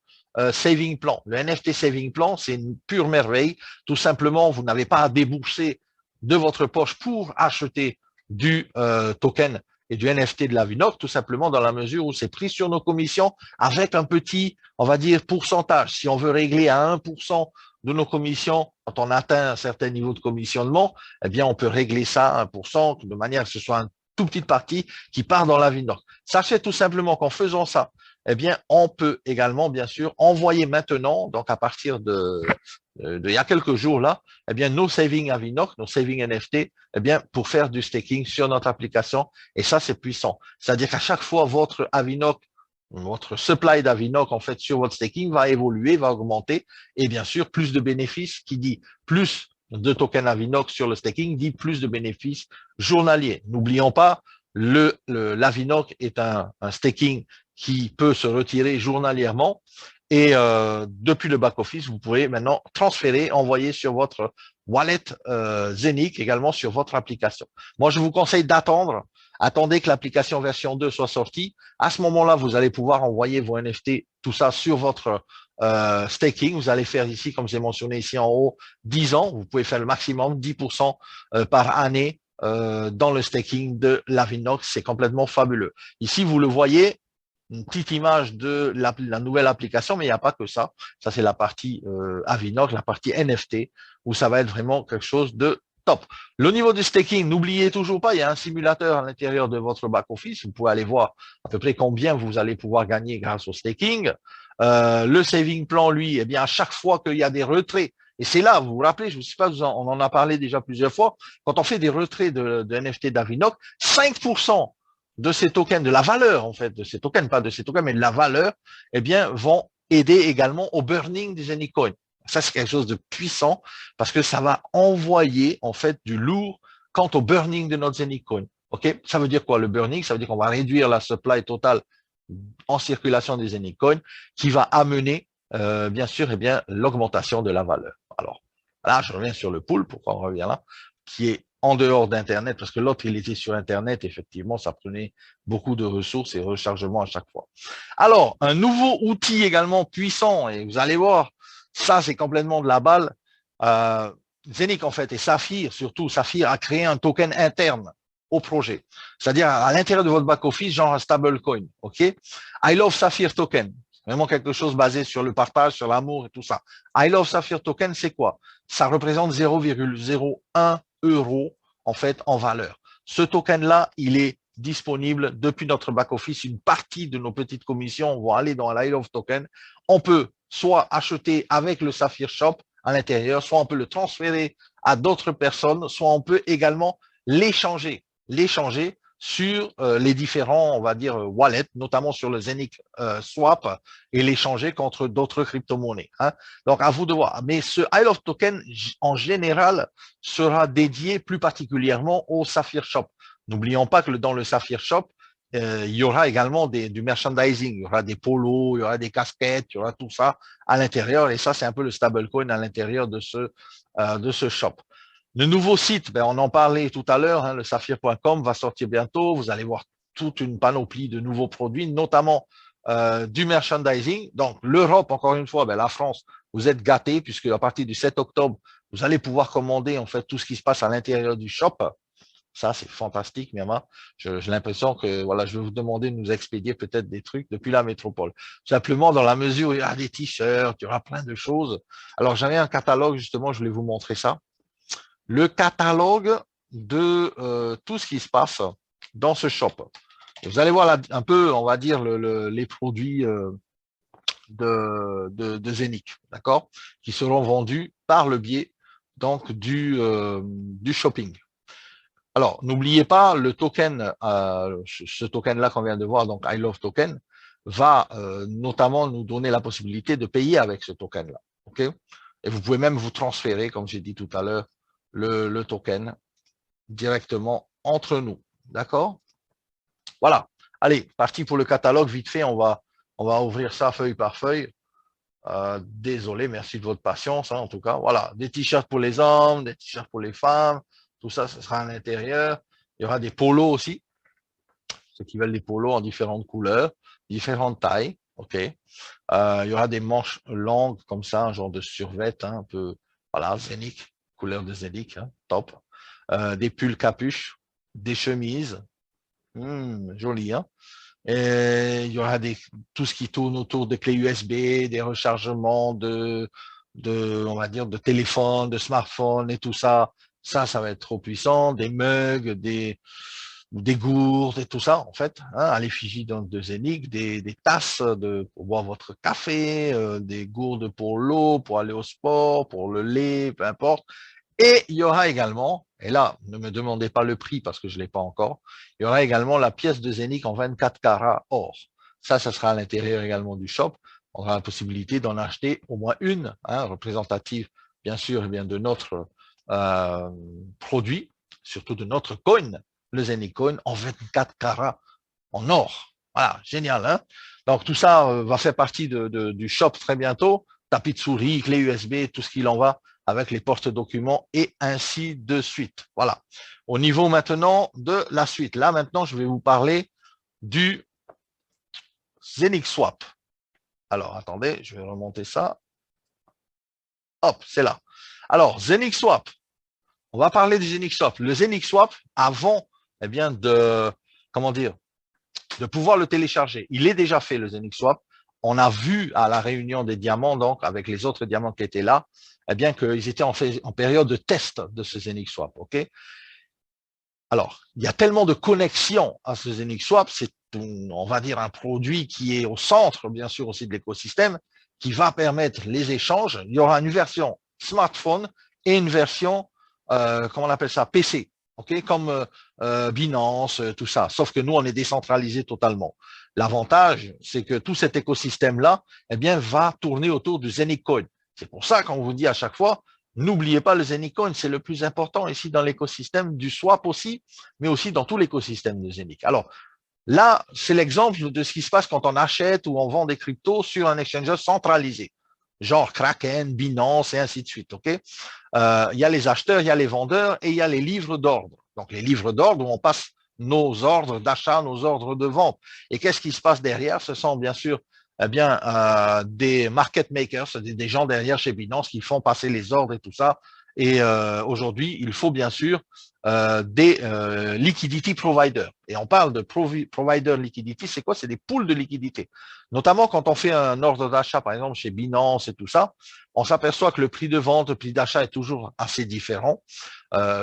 Saving Plan. Le NFT Saving Plan, c'est une pure merveille. Tout simplement, vous n'avez pas à débourser de votre poche pour acheter du token et du NFT de l'Avinoc, tout simplement dans la mesure où c'est pris sur nos commissions avec un petit, on va dire, pourcentage. Si on veut régler à 1% de nos commissions, quand on atteint un certain niveau de commissionnement, eh bien, on peut régler ça à 1% de manière que ce soit une toute petite partie qui part dans l'Avinoc. Sachez tout simplement qu'en faisant ça, eh bien, on peut également, bien sûr, envoyer maintenant, donc à partir il y a quelques jours là, eh bien, nos savings Avinoc, nos savings NFT, eh bien, pour faire du staking sur notre application. Et ça, c'est puissant. C'est-à-dire qu'à chaque fois, votre Avinoc, votre supply d'Avinoc, en fait, sur votre staking va évoluer, va augmenter. Et bien sûr, plus de bénéfices, qui dit plus de tokens Avinoc sur le staking, dit plus de bénéfices journaliers. N'oublions pas, l'Avinoc est un staking qui peut se retirer journalièrement. Et depuis le back-office, vous pouvez maintenant transférer, envoyer sur votre wallet Zenic, également sur votre application. Moi, je vous conseille d'attendre. Attendez que l'application version 2 soit sortie. À ce moment-là, vous allez pouvoir envoyer vos NFT, tout ça sur votre staking. Vous allez faire ici, comme j'ai mentionné ici en haut, 10 ans. Vous pouvez faire le maximum 10% par année dans le staking de l'Avinox. C'est complètement fabuleux. Ici, vous le voyez, une petite image de la nouvelle application, mais il n'y a pas que ça. Ça, c'est la partie Avinoc, la partie NFT, où ça va être vraiment quelque chose de top. Le niveau du staking, n'oubliez toujours pas, il y a un simulateur à l'intérieur de votre back-office. Vous pouvez aller voir à peu près combien vous allez pouvoir gagner grâce au staking. Le saving plan, lui, eh bien, à chaque fois qu'il y a des retraits, et c'est là, vous vous rappelez, je ne sais pas, on en a parlé déjà plusieurs fois, quand on fait des retraits de NFT d'Avinoc, 5% de ces tokens, de la valeur en fait, de ces tokens, pas de ces tokens, mais de la valeur, eh bien, vont aider également au burning des Zenicoin. Ça, c'est quelque chose de puissant parce que ça va envoyer en fait du lourd quant au burning de notre Zenicoin. OK? Ça veut dire quoi le burning? Ça veut dire qu'on va réduire la supply totale en circulation des Zenicoin qui va amener, bien sûr, eh bien, l'augmentation de la valeur. Alors, là, je reviens sur le pool, pourquoi on revient là, qui est en dehors d'Internet, parce que l'autre, il était sur Internet, effectivement, ça prenait beaucoup de ressources et rechargement à chaque fois. Alors, un nouveau outil également puissant, et vous allez voir, ça, c'est complètement de la balle. Zenic, en fait, et Saphir, surtout, Saphir a créé un token interne au projet. C'est-à-dire à l'intérieur de votre back-office, genre un stablecoin. OK? I love Saphir token. Vraiment quelque chose basé sur le partage, sur l'amour et tout ça. I love Saphir token, c'est quoi? Ça représente 0,01 euros en fait en valeur. Ce token-là, il est disponible depuis notre back-office. Une partie de nos petites commissions vont aller dans l'I Love Token. On peut soit acheter avec le Saphir Shop à l'intérieur, soit on peut le transférer à d'autres personnes, soit on peut également l'échanger sur les différents, on va dire, wallets, notamment sur le Zenic Swap, et l'échanger contre d'autres crypto-monnaies. Hein. Donc, à vous de voir. Mais ce I Love Token, en général, sera dédié plus particulièrement au Saphir Shop. N'oublions pas que dans le Saphir Shop, il y aura également du merchandising, il y aura des polos, il y aura des casquettes, il y aura tout ça à l'intérieur. Et ça, c'est un peu le stablecoin à l'intérieur de ce shop. Le nouveau site, ben, on en parlait tout à l'heure, hein, le saphir.com va sortir bientôt. Vous allez voir toute une panoplie de nouveaux produits, notamment du merchandising. Donc, l'Europe, encore une fois, ben, la France, vous êtes gâtés puisque à partir du 7 octobre, vous allez pouvoir commander en fait tout ce qui se passe à l'intérieur du shop. Ça, c'est fantastique, Miama. J'ai l'impression que voilà, je vais vous demander de nous expédier peut-être des trucs depuis la métropole. Simplement, dans la mesure où il y a des t-shirts, il y aura plein de choses. Alors, j'avais un catalogue, justement, je voulais vous montrer ça. Le catalogue de tout ce qui se passe dans ce shop. Vous allez voir là, un peu, on va dire, les produits de Zenic, d'accord, qui seront vendus par le biais donc du shopping. Alors, n'oubliez pas, le token, ce token-là qu'on vient de voir, donc I Love Token, va notamment nous donner la possibilité de payer avec ce token-là. OK? Et vous pouvez même vous transférer, comme j'ai dit tout à l'heure, le token directement entre nous. D'accord? Voilà. Allez, parti pour le catalogue, vite fait, on va ouvrir ça feuille par feuille. Désolé, merci de votre patience, hein, en tout cas. Voilà, des t-shirts pour les hommes, des t-shirts pour les femmes, tout ça, ce sera à l'intérieur. Il y aura des polos aussi, ceux qui veulent des polos en différentes couleurs, différentes tailles, ok. Il y aura des manches longues comme ça, un genre de survêt, hein, un peu, voilà, zénique, couleur de zénique, hein, top. Des pulls capuches, des chemises, joli, hein. Et il y aura tout ce qui tourne autour de clés USB, des rechargements on va dire, de téléphone, de smartphone et tout ça. Ça va être trop puissant. Des mugs, des gourdes et tout ça, en fait, hein, à l'effigie de Zénith, des tasses pour boire votre café, des gourdes pour l'eau, pour aller au sport, pour le lait, peu importe. Et il y aura également, et là, ne me demandez pas le prix parce que je ne l'ai pas encore, il y aura également la pièce de Zénith en 24 carats or. Ça sera à l'intérieur également du shop. On aura la possibilité d'en acheter au moins une, hein, représentative, bien sûr, eh bien, de notre produit, surtout de notre coin, le Zénith Coin, en 24 carats en or. Voilà, génial, hein? Donc, tout ça va faire partie du shop très bientôt. Tapis de souris, clé USB, tout ce qu'il en va avec les porte-documents et ainsi de suite. Voilà. Au niveau maintenant de la suite. Là, maintenant, je vais vous parler du Zénith Swap. Alors, attendez, je vais remonter ça. Hop, c'est là. Alors, Zénith Swap. On va parler du Zénith Swap. Le Zénith Swap, avant, eh bien, comment dire, de pouvoir le télécharger. Il est déjà fait, le Zénith Swap. On a vu à la réunion des diamants, donc, avec les autres diamants qui étaient là, eh bien, qu'ils étaient en période de test de ce Zénith Swap, OK? Alors, il y a tellement de connexions à ce Zénith Swap, c'est, on va dire, un produit qui est au centre, bien sûr, aussi de l'écosystème, qui va permettre les échanges. Il y aura une version smartphone et une version, comment on appelle ça, PC, ok, comme Binance, tout ça. Sauf que nous, on est décentralisé totalement. L'avantage, c'est que tout cet écosystème-là, eh bien, va tourner autour du Zénith Coin. C'est pour ça qu'on vous dit à chaque fois, n'oubliez pas le Zénith Coin, c'est le plus important ici dans l'écosystème du swap aussi, mais aussi dans tout l'écosystème de Zénith. Alors, là, c'est l'exemple de ce qui se passe quand on achète ou on vend des cryptos sur un exchanger centralisé, genre Kraken, Binance et ainsi de suite. Ok, il y a les acheteurs, il y a les vendeurs et il y a les livres d'ordre. Donc, les livres d'ordre où on passe nos ordres d'achat, nos ordres de vente. Et qu'est-ce qui se passe derrière? Ce sont bien sûr bien, des market makers, des gens derrière chez Binance qui font passer les ordres et tout ça. Et aujourd'hui, il faut bien sûr des liquidity providers. Et on parle de provider liquidity, c'est quoi? C'est des pools de liquidité. Notamment quand on fait un ordre d'achat, par exemple chez Binance et tout ça, on s'aperçoit que le prix de vente, le prix d'achat est toujours assez différent.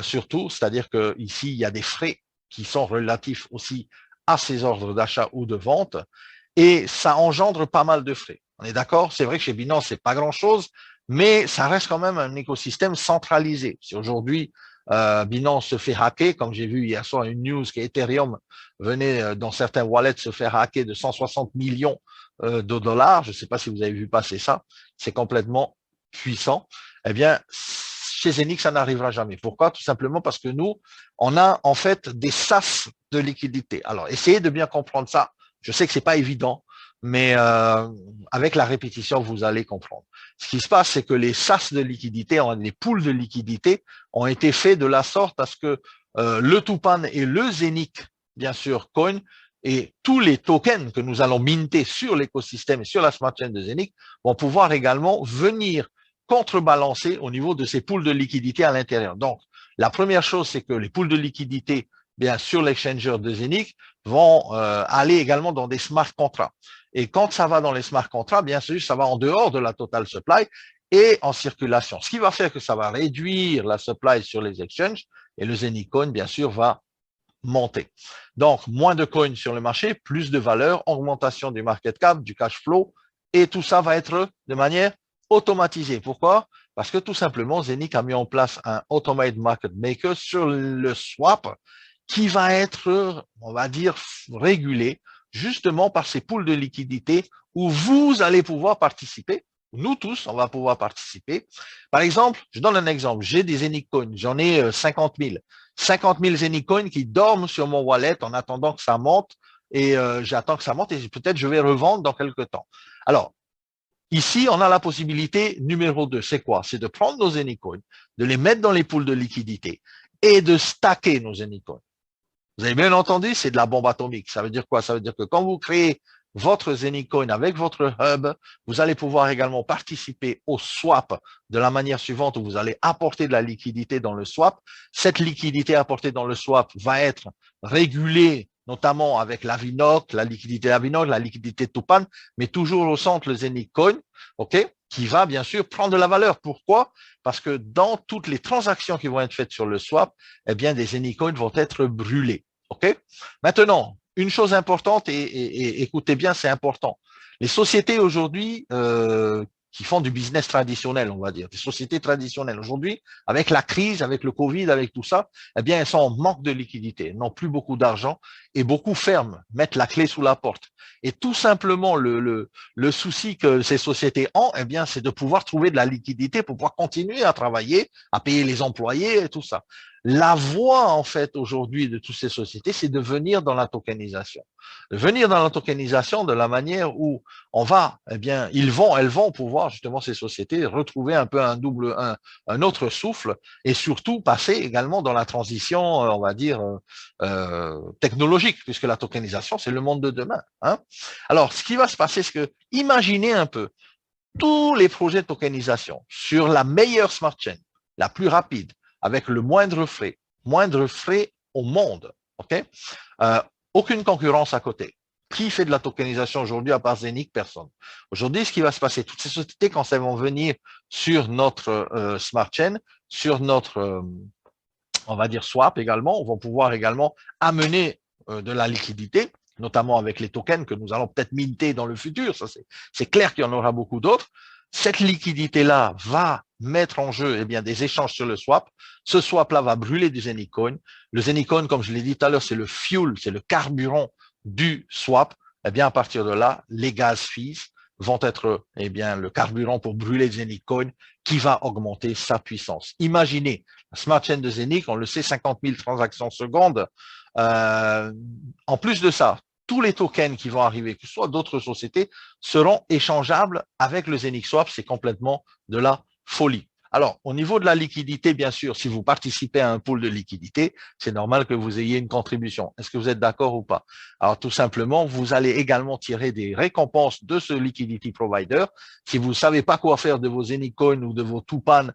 Surtout, c'est-à-dire qu'ici, il y a des frais qui sont relatifs aussi à ces ordres d'achat ou de vente, et ça engendre pas mal de frais. On est d'accord? C'est vrai que chez Binance, c'est pas grand-chose, mais ça reste quand même un écosystème centralisé. Si aujourd'hui, Binance se fait hacker, comme j'ai vu hier soir une news qu'Ethereum venait dans certains wallets se faire hacker de 160 millions de dollars, je ne sais pas si vous avez vu passer ça, c'est complètement puissant. Eh bien, chez Zenix, ça n'arrivera jamais. Pourquoi? Tout simplement parce que nous, on a en fait des sas de liquidité. Alors, essayez de bien comprendre ça. Je sais que c'est pas évident, mais avec la répétition, vous allez comprendre. Ce qui se passe, c'est que les sas de liquidité, les pools de liquidité, ont été faits de la sorte à ce que le Tupan et le Zénith, bien sûr, Coin, et tous les tokens que nous allons minter sur l'écosystème et sur la smart chain de Zénith vont pouvoir également venir contrebalancer au niveau de ces pools de liquidité à l'intérieur. Donc, la première chose, c'est que les pools de liquidité, bien sur l'exchanger de Zénith, vont aller également dans des smart contracts. Et quand ça va dans les smart contracts, bien sûr, ça va en dehors de la total supply et en circulation. Ce qui va faire que ça va réduire la supply sur les exchanges et le Zénith Coin, bien sûr, va monter. Donc, moins de coins sur le marché, plus de valeur, augmentation du market cap, du cash flow, et tout ça va être de manière automatisée. Pourquoi? Parce que tout simplement, Zénith a mis en place un Automated Market Maker sur le swap qui va être, on va dire, régulé justement par ces pools de liquidité où vous allez pouvoir participer. Nous tous, on va pouvoir participer. Par exemple, je donne un exemple. J'ai des Zénith Coins, j'en ai 50 000. 50 000 Zénith Coins qui dorment sur mon wallet en attendant que ça monte et j'attends que ça monte et peut-être je vais revendre dans quelques temps. Alors, ici, on a la possibilité numéro 2. C'est quoi? C'est de prendre nos Anycoins, de les mettre dans les poules de liquidité et de stacker nos Anycoins. Vous avez bien entendu, c'est de la bombe atomique. Ça veut dire quoi? Ça veut dire que quand vous créez votre Zenicoin avec votre hub, vous allez pouvoir également participer au swap de la manière suivante où vous allez apporter de la liquidité dans le swap. Cette liquidité apportée dans le swap va être régulée notamment avec l'Avinoc, la liquidité Avinoc, la liquidité Tupan, mais toujours au centre le Zenicoin, ok, qui va bien sûr prendre de la valeur. Pourquoi? Parce que dans toutes les transactions qui vont être faites sur le swap, eh bien des Zenicoins vont être brûlés. Ok. Maintenant, une chose importante, et écoutez bien, c'est important. Les sociétés aujourd'hui qui font du business traditionnel, on va dire, des sociétés traditionnelles aujourd'hui, avec la crise, avec le Covid, avec tout ça, eh bien, elles sont en manque de liquidité, n'ont plus beaucoup d'argent et beaucoup ferment, mettent la clé sous la porte. Et tout simplement, le souci que ces sociétés ont, eh bien, c'est de pouvoir trouver de la liquidité pour pouvoir continuer à travailler, à payer les employés et tout ça. La voie, en fait, aujourd'hui de toutes ces sociétés, c'est de venir dans la tokenisation. De venir dans la tokenisation de la manière où on va, eh bien, elles vont pouvoir, justement, ces sociétés, retrouver un peu un autre souffle et surtout passer également dans la transition, on va dire, technologique, puisque la tokenisation, c'est le monde de demain. Hein. Alors, ce qui va se passer, c'est que, imaginez un peu, tous les projets de tokenisation sur la meilleure smart chain, la plus rapide, avec le moindre frais au monde. Okay, aucune concurrence à côté. Qui fait de la tokenisation aujourd'hui à part Zenic? Personne. Aujourd'hui, ce qui va se passer, toutes ces sociétés, quand elles vont venir sur notre smart chain, sur notre, on va dire, swap également, vont pouvoir également amener de la liquidité, notamment avec les tokens que nous allons peut-être minter dans le futur. Ça, c'est clair qu'il y en aura beaucoup d'autres. Cette liquidité-là va mettre en jeu eh bien, des échanges sur le swap. Ce swap-là va brûler du Zenicoin. Le Zenicoin, comme je l'ai dit tout à l'heure, c'est le fuel, c'est le carburant du swap. Eh bien, à partir de là, les gas fees vont être eh bien, le carburant pour brûler le Zenicoin qui va augmenter sa puissance. Imaginez, la smart chain de Zenic, on le sait, 50 000 transactions secondes. En plus de ça, tous les tokens qui vont arriver, que ce soit d'autres sociétés, seront échangeables avec le ZenixSwap. C'est complètement de la folie. Alors, au niveau de la liquidité, bien sûr, si vous participez à un pool de liquidité, c'est normal que vous ayez une contribution. Est-ce que vous êtes d'accord ou pas? Alors, tout simplement, vous allez également tirer des récompenses de ce liquidity provider. Si vous ne savez pas quoi faire de vos Zenicoin ou de vos Tupan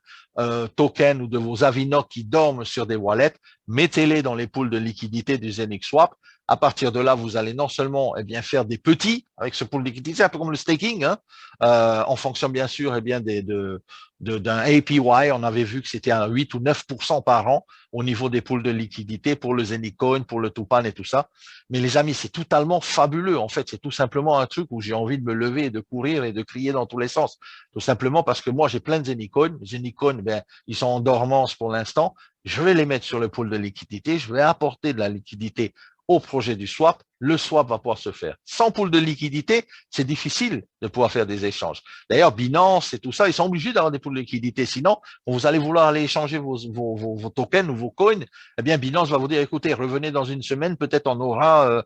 tokens ou de vos Avinoc qui dorment sur des wallets, mettez-les dans les pools de liquidité du ZenixSwap. À partir de là, vous allez non seulement eh bien, faire des petits avec ce pool de liquidité, c'est un peu comme le staking, hein, en fonction bien sûr eh bien, d'un APY. On avait vu que c'était à 8 ou 9% par an au niveau des pools de liquidité pour le Zenicoin, pour le Tupan et tout ça. Mais les amis, c'est totalement fabuleux. En fait, c'est tout simplement un truc où j'ai envie de me lever et de courir et de crier dans tous les sens. Tout simplement parce que moi, j'ai plein de Zenicoin. Les Zenicoin, ben, ils sont en dormance pour l'instant. Je vais les mettre sur le pool de liquidité. Je vais apporter de la liquidité au projet du swap, le swap va pouvoir se faire. Sans pool de liquidité, c'est difficile de pouvoir faire des échanges. D'ailleurs, Binance et tout ça, ils sont obligés d'avoir des pools de liquidité. Sinon, quand vous allez vouloir aller échanger vos tokens ou vos coins, eh bien, Binance va vous dire, écoutez, revenez dans une semaine, peut-être on aura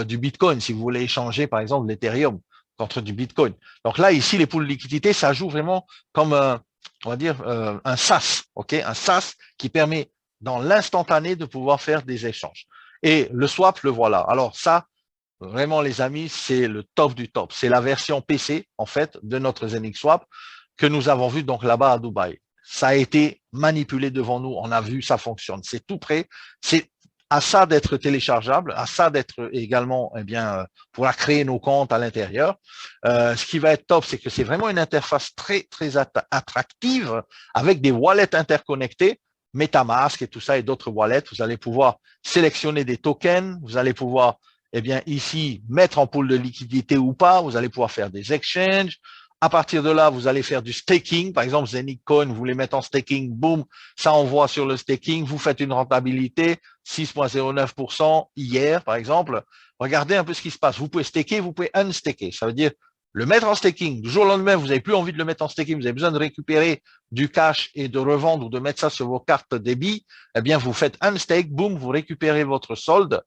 du Bitcoin si vous voulez échanger, par exemple, l'Ethereum contre du Bitcoin. Donc là, ici, les pools de liquidité, ça joue vraiment comme on va dire, un SaaS, ok, un SaaS qui permet dans l'instantané de pouvoir faire des échanges. Et le swap, le voilà. Alors ça, vraiment les amis, c'est le top du top. C'est la version PC, en fait, de notre ZenixSwap que nous avons vu donc là-bas à Dubaï. Ça a été manipulé devant nous. On a vu, ça fonctionne. C'est tout prêt. C'est à ça d'être téléchargeable, à ça d'être également, eh bien, pour créer nos comptes à l'intérieur. Ce qui va être top, c'est que c'est vraiment une interface très, très attractive avec des wallets interconnectés. MetaMask et tout ça et d'autres wallets, vous allez pouvoir sélectionner des tokens, vous allez pouvoir, eh bien, ici, mettre en pool de liquidité ou pas, vous allez pouvoir faire des exchanges. À partir de là, vous allez faire du staking. Par exemple, Zenicoin, vous les mettez en staking, boum, ça envoie sur le staking, vous faites une rentabilité, 6,09% hier, par exemple. Regardez un peu ce qui se passe. Vous pouvez staker, vous pouvez unstaker. Ça veut dire le mettre en staking, du jour au lendemain, vous n'avez plus envie de le mettre en staking, vous avez besoin de récupérer du cash et de revendre ou de mettre ça sur vos cartes débit, eh bien, vous faites un stake, boum, vous récupérez votre solde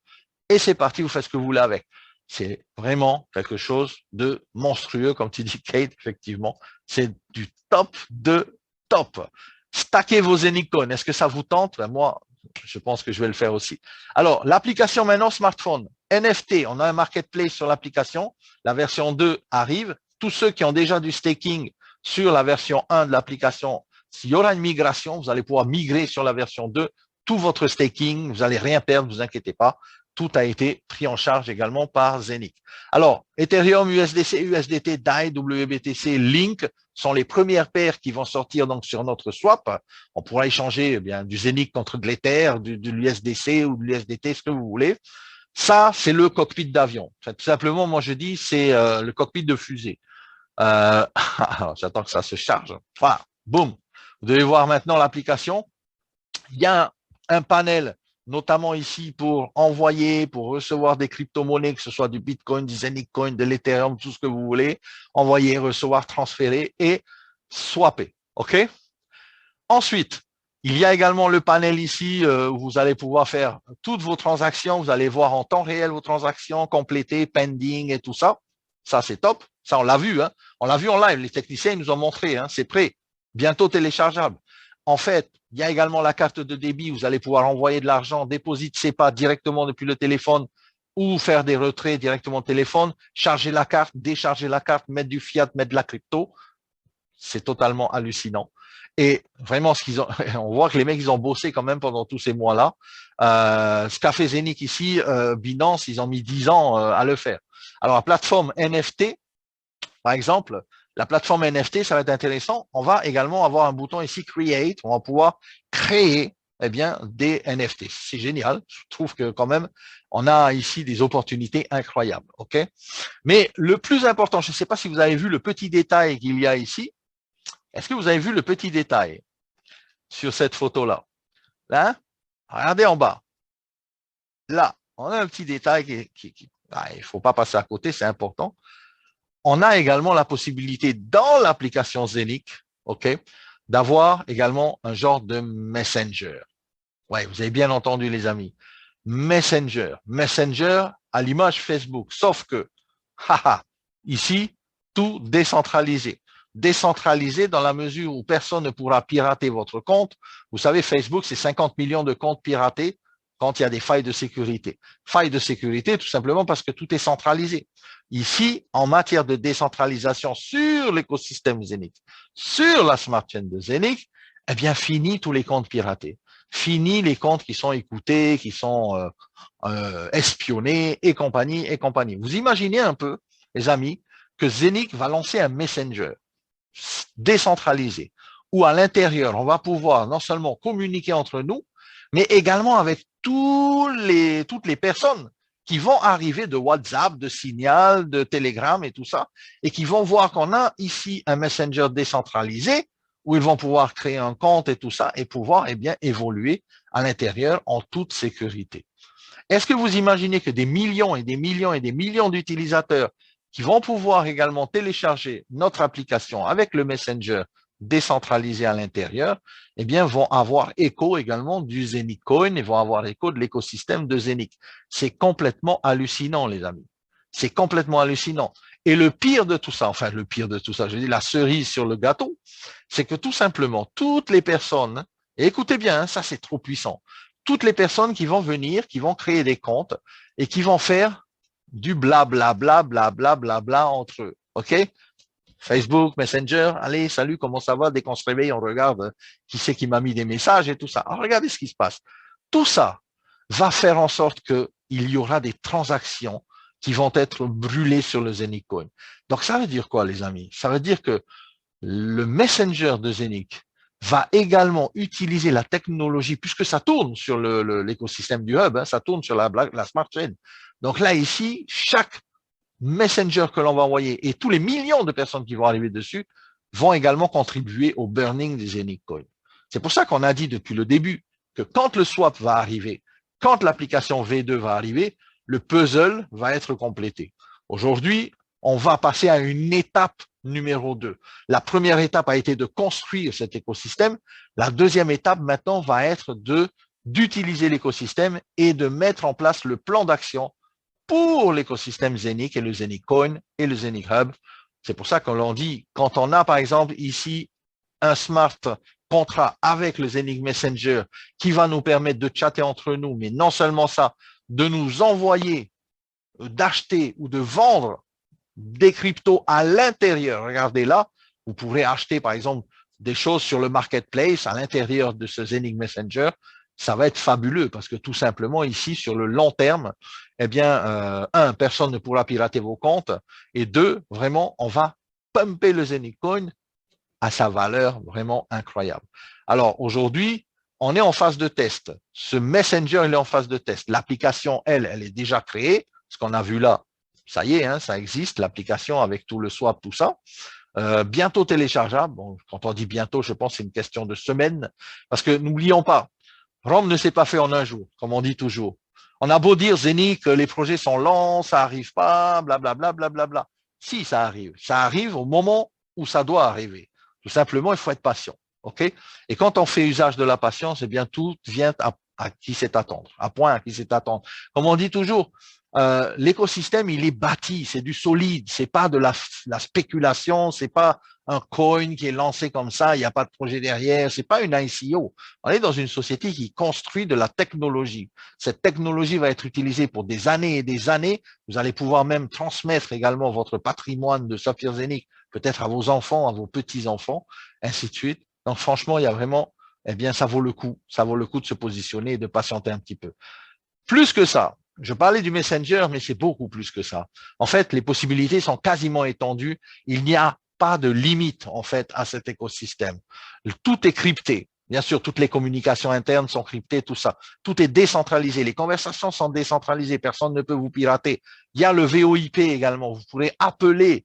et c'est parti, vous faites ce que vous voulez avec. C'est vraiment quelque chose de monstrueux, comme tu dis, Kate, effectivement. C'est du top de top. Stackez vos Zenikcoins. Est-ce que ça vous tente? Ben moi, je pense que je vais le faire aussi. Alors, l'application maintenant smartphone, NFT, on a un marketplace sur l'application. La version 2 arrive. Tous ceux qui ont déjà du staking sur la version 1 de l'application, s'il y aura une migration, vous allez pouvoir migrer sur la version 2 tout votre staking, vous n'allez rien perdre, ne vous inquiétez pas. Tout a été pris en charge également par Zenic. Alors, Ethereum, USDC, USDT, DAI, WBTC, Link sont les premières paires qui vont sortir donc sur notre swap. On pourra échanger eh bien, du Zenic contre de l'Ether, de l'USDC ou de l'USDT, ce que vous voulez. Ça, c'est le cockpit d'avion. Tout simplement, moi je dis, c'est le cockpit de fusée. J'attends que ça se charge. Voilà, boum. Vous devez voir maintenant l'application. Il y a un panel, notamment ici, pour envoyer, pour recevoir des crypto-monnaies, que ce soit du Bitcoin, du Zeniccoin, de l'Ethereum, tout ce que vous voulez. Envoyer, recevoir, transférer et swapper. OK? Ensuite, il y a également le panel ici où vous allez pouvoir faire toutes vos transactions. Vous allez voir en temps réel vos transactions, compléter, pending et tout ça. Ça, c'est top. Ça, on l'a vu. Hein. On l'a vu en live. Les techniciens ils nous ont montré. Hein. C'est prêt. Bientôt téléchargeable. En fait, il y a également la carte de débit. Vous allez pouvoir envoyer de l'argent, déposer SEPA directement depuis le téléphone ou faire des retraits directement au téléphone, charger la carte, décharger la carte, mettre du fiat, mettre de la crypto. C'est totalement hallucinant. Et vraiment, on voit que les mecs, ils ont bossé quand même pendant tous ces mois-là. Ce qu'a fait Zenic ici, Binance, ils ont mis 10 ans à le faire. Alors, la plateforme NFT, par exemple, la plateforme NFT, ça va être intéressant. On va également avoir un bouton ici, Create. On va pouvoir créer eh bien, des NFT. C'est génial. Je trouve que quand même, on a ici des opportunités incroyables. OK? Mais le plus important, je ne sais pas si vous avez vu le petit détail qu'il y a ici. Est-ce que vous avez vu le petit détail sur cette photo-là? Là, regardez en bas. Là, on a un petit détail il ne faut pas passer à côté, c'est important. On a également la possibilité dans l'application Zenic, OK, d'avoir également un genre de Messenger. Ouais, vous avez bien entendu les amis. Messenger. Messenger à l'image Facebook. Sauf que, ici, tout décentralisé. Décentralisé dans la mesure où personne ne pourra pirater votre compte. Vous savez, Facebook, c'est 50 millions de comptes piratés quand il y a des failles de sécurité. Failles de sécurité, tout simplement parce que tout est centralisé. Ici, en matière de décentralisation sur l'écosystème Zenic, sur la smart chain de Zenic, eh bien, fini tous les comptes piratés. Fini les comptes qui sont écoutés, qui sont espionnés et compagnie et compagnie. Vous imaginez un peu, les amis, que Zenic va lancer un messenger décentralisé où à l'intérieur, on va pouvoir non seulement communiquer entre nous, mais également avec toutes les personnes qui vont arriver de WhatsApp, de Signal, de Telegram et tout ça, et qui vont voir qu'on a ici un messenger décentralisé où ils vont pouvoir créer un compte et tout ça et pouvoir eh bien évoluer à l'intérieur en toute sécurité. Est-ce que vous imaginez que des millions et des millions et des millions d'utilisateurs qui vont pouvoir également télécharger notre application avec le Messenger décentralisé à l'intérieur, eh bien, vont avoir écho également du Zeniccoin et vont avoir écho de l'écosystème de Zenic. C'est complètement hallucinant, les amis. C'est complètement hallucinant. Et le pire de tout ça, enfin, le pire de tout ça, je dis la cerise sur le gâteau, c'est que tout simplement, toutes les personnes, et écoutez bien, ça c'est trop puissant, toutes les personnes qui vont venir, qui vont créer des comptes et qui vont faire du blablabla, blablabla, blabla entre eux. OK? Facebook, Messenger, allez, salut, comment ça va? Dès qu'on se réveille, on regarde qui c'est qui m'a mis des messages et tout ça. Alors, regardez ce qui se passe. Tout ça va faire en sorte qu'il y aura des transactions qui vont être brûlées sur le Zeniccoin. Donc, ça veut dire quoi, les amis? Ça veut dire que le Messenger de Zenic va également utiliser la technologie, puisque ça tourne sur l'écosystème du hub, hein, ça tourne sur la smart chain. Donc là, ici, chaque Messenger que l'on va envoyer et tous les millions de personnes qui vont arriver dessus vont également contribuer au burning des Zeniccoin. C'est pour ça qu'on a dit depuis le début que quand le swap va arriver, quand l'application V2 va arriver, le puzzle va être complété. Aujourd'hui, on va passer à une étape numéro 2. La première étape a été de construire cet écosystème. La deuxième étape maintenant va être de d'utiliser l'écosystème et de mettre en place le plan d'action pour l'écosystème Zenic et le Zenic Coin et le Zenic Hub. C'est pour ça que l'on dit, quand on a par exemple ici un smart contrat avec le Zenic Messenger qui va nous permettre de chatter entre nous, mais non seulement ça, de nous envoyer, d'acheter ou de vendre des cryptos à l'intérieur. Regardez là, vous pourrez acheter par exemple des choses sur le marketplace à l'intérieur de ce Zenic Messenger. Ça va être fabuleux parce que tout simplement ici, sur le long terme, eh bien, un, personne ne pourra pirater vos comptes et deux, vraiment, on va pumper le Zenic Coin à sa valeur vraiment incroyable. Alors aujourd'hui, on est en phase de test. Ce Messenger, il est en phase de test. L'application, elle est déjà créée. Ce qu'on a vu là, ça y est, hein, ça existe, l'application avec tout le swap, tout ça. Bientôt téléchargeable. Bon, quand on dit bientôt, je pense que c'est une question de semaines. Parce que n'oublions pas, Rome ne s'est pas fait en un jour, comme on dit toujours. On a beau dire, Zenic, les projets sont lents, ça n'arrive pas, blablabla, blablabla. Si, ça arrive. Ça arrive au moment où ça doit arriver. Tout simplement, il faut être patient. OK? Et quand on fait usage de la patience, eh bien, tout vient à qui sait attendre, à point à qui sait attendre. Comme on dit toujours, l'écosystème, il est bâti, c'est du solide, c'est pas de la spéculation, c'est pas un coin qui est lancé comme ça, il n'y a pas de projet derrière, c'est pas une ICO. On est dans une société qui construit de la technologie. Cette technologie va être utilisée pour des années et des années. Vous allez pouvoir même transmettre également votre patrimoine de Saphir Zenic, peut-être à vos enfants, à vos petits-enfants, ainsi de suite. Donc franchement, il y a vraiment, eh bien, ça vaut le coup de se positionner et de patienter un petit peu. Plus que ça, je parlais du Messenger, mais c'est beaucoup plus que ça. En fait, les possibilités sont quasiment étendues. Il n'y a pas de limite, en fait, à cet écosystème. Tout est crypté. Bien sûr, toutes les communications internes sont cryptées, tout ça. Tout est décentralisé. Les conversations sont décentralisées. Personne ne peut vous pirater. Il y a le VoIP également. Vous pourrez appeler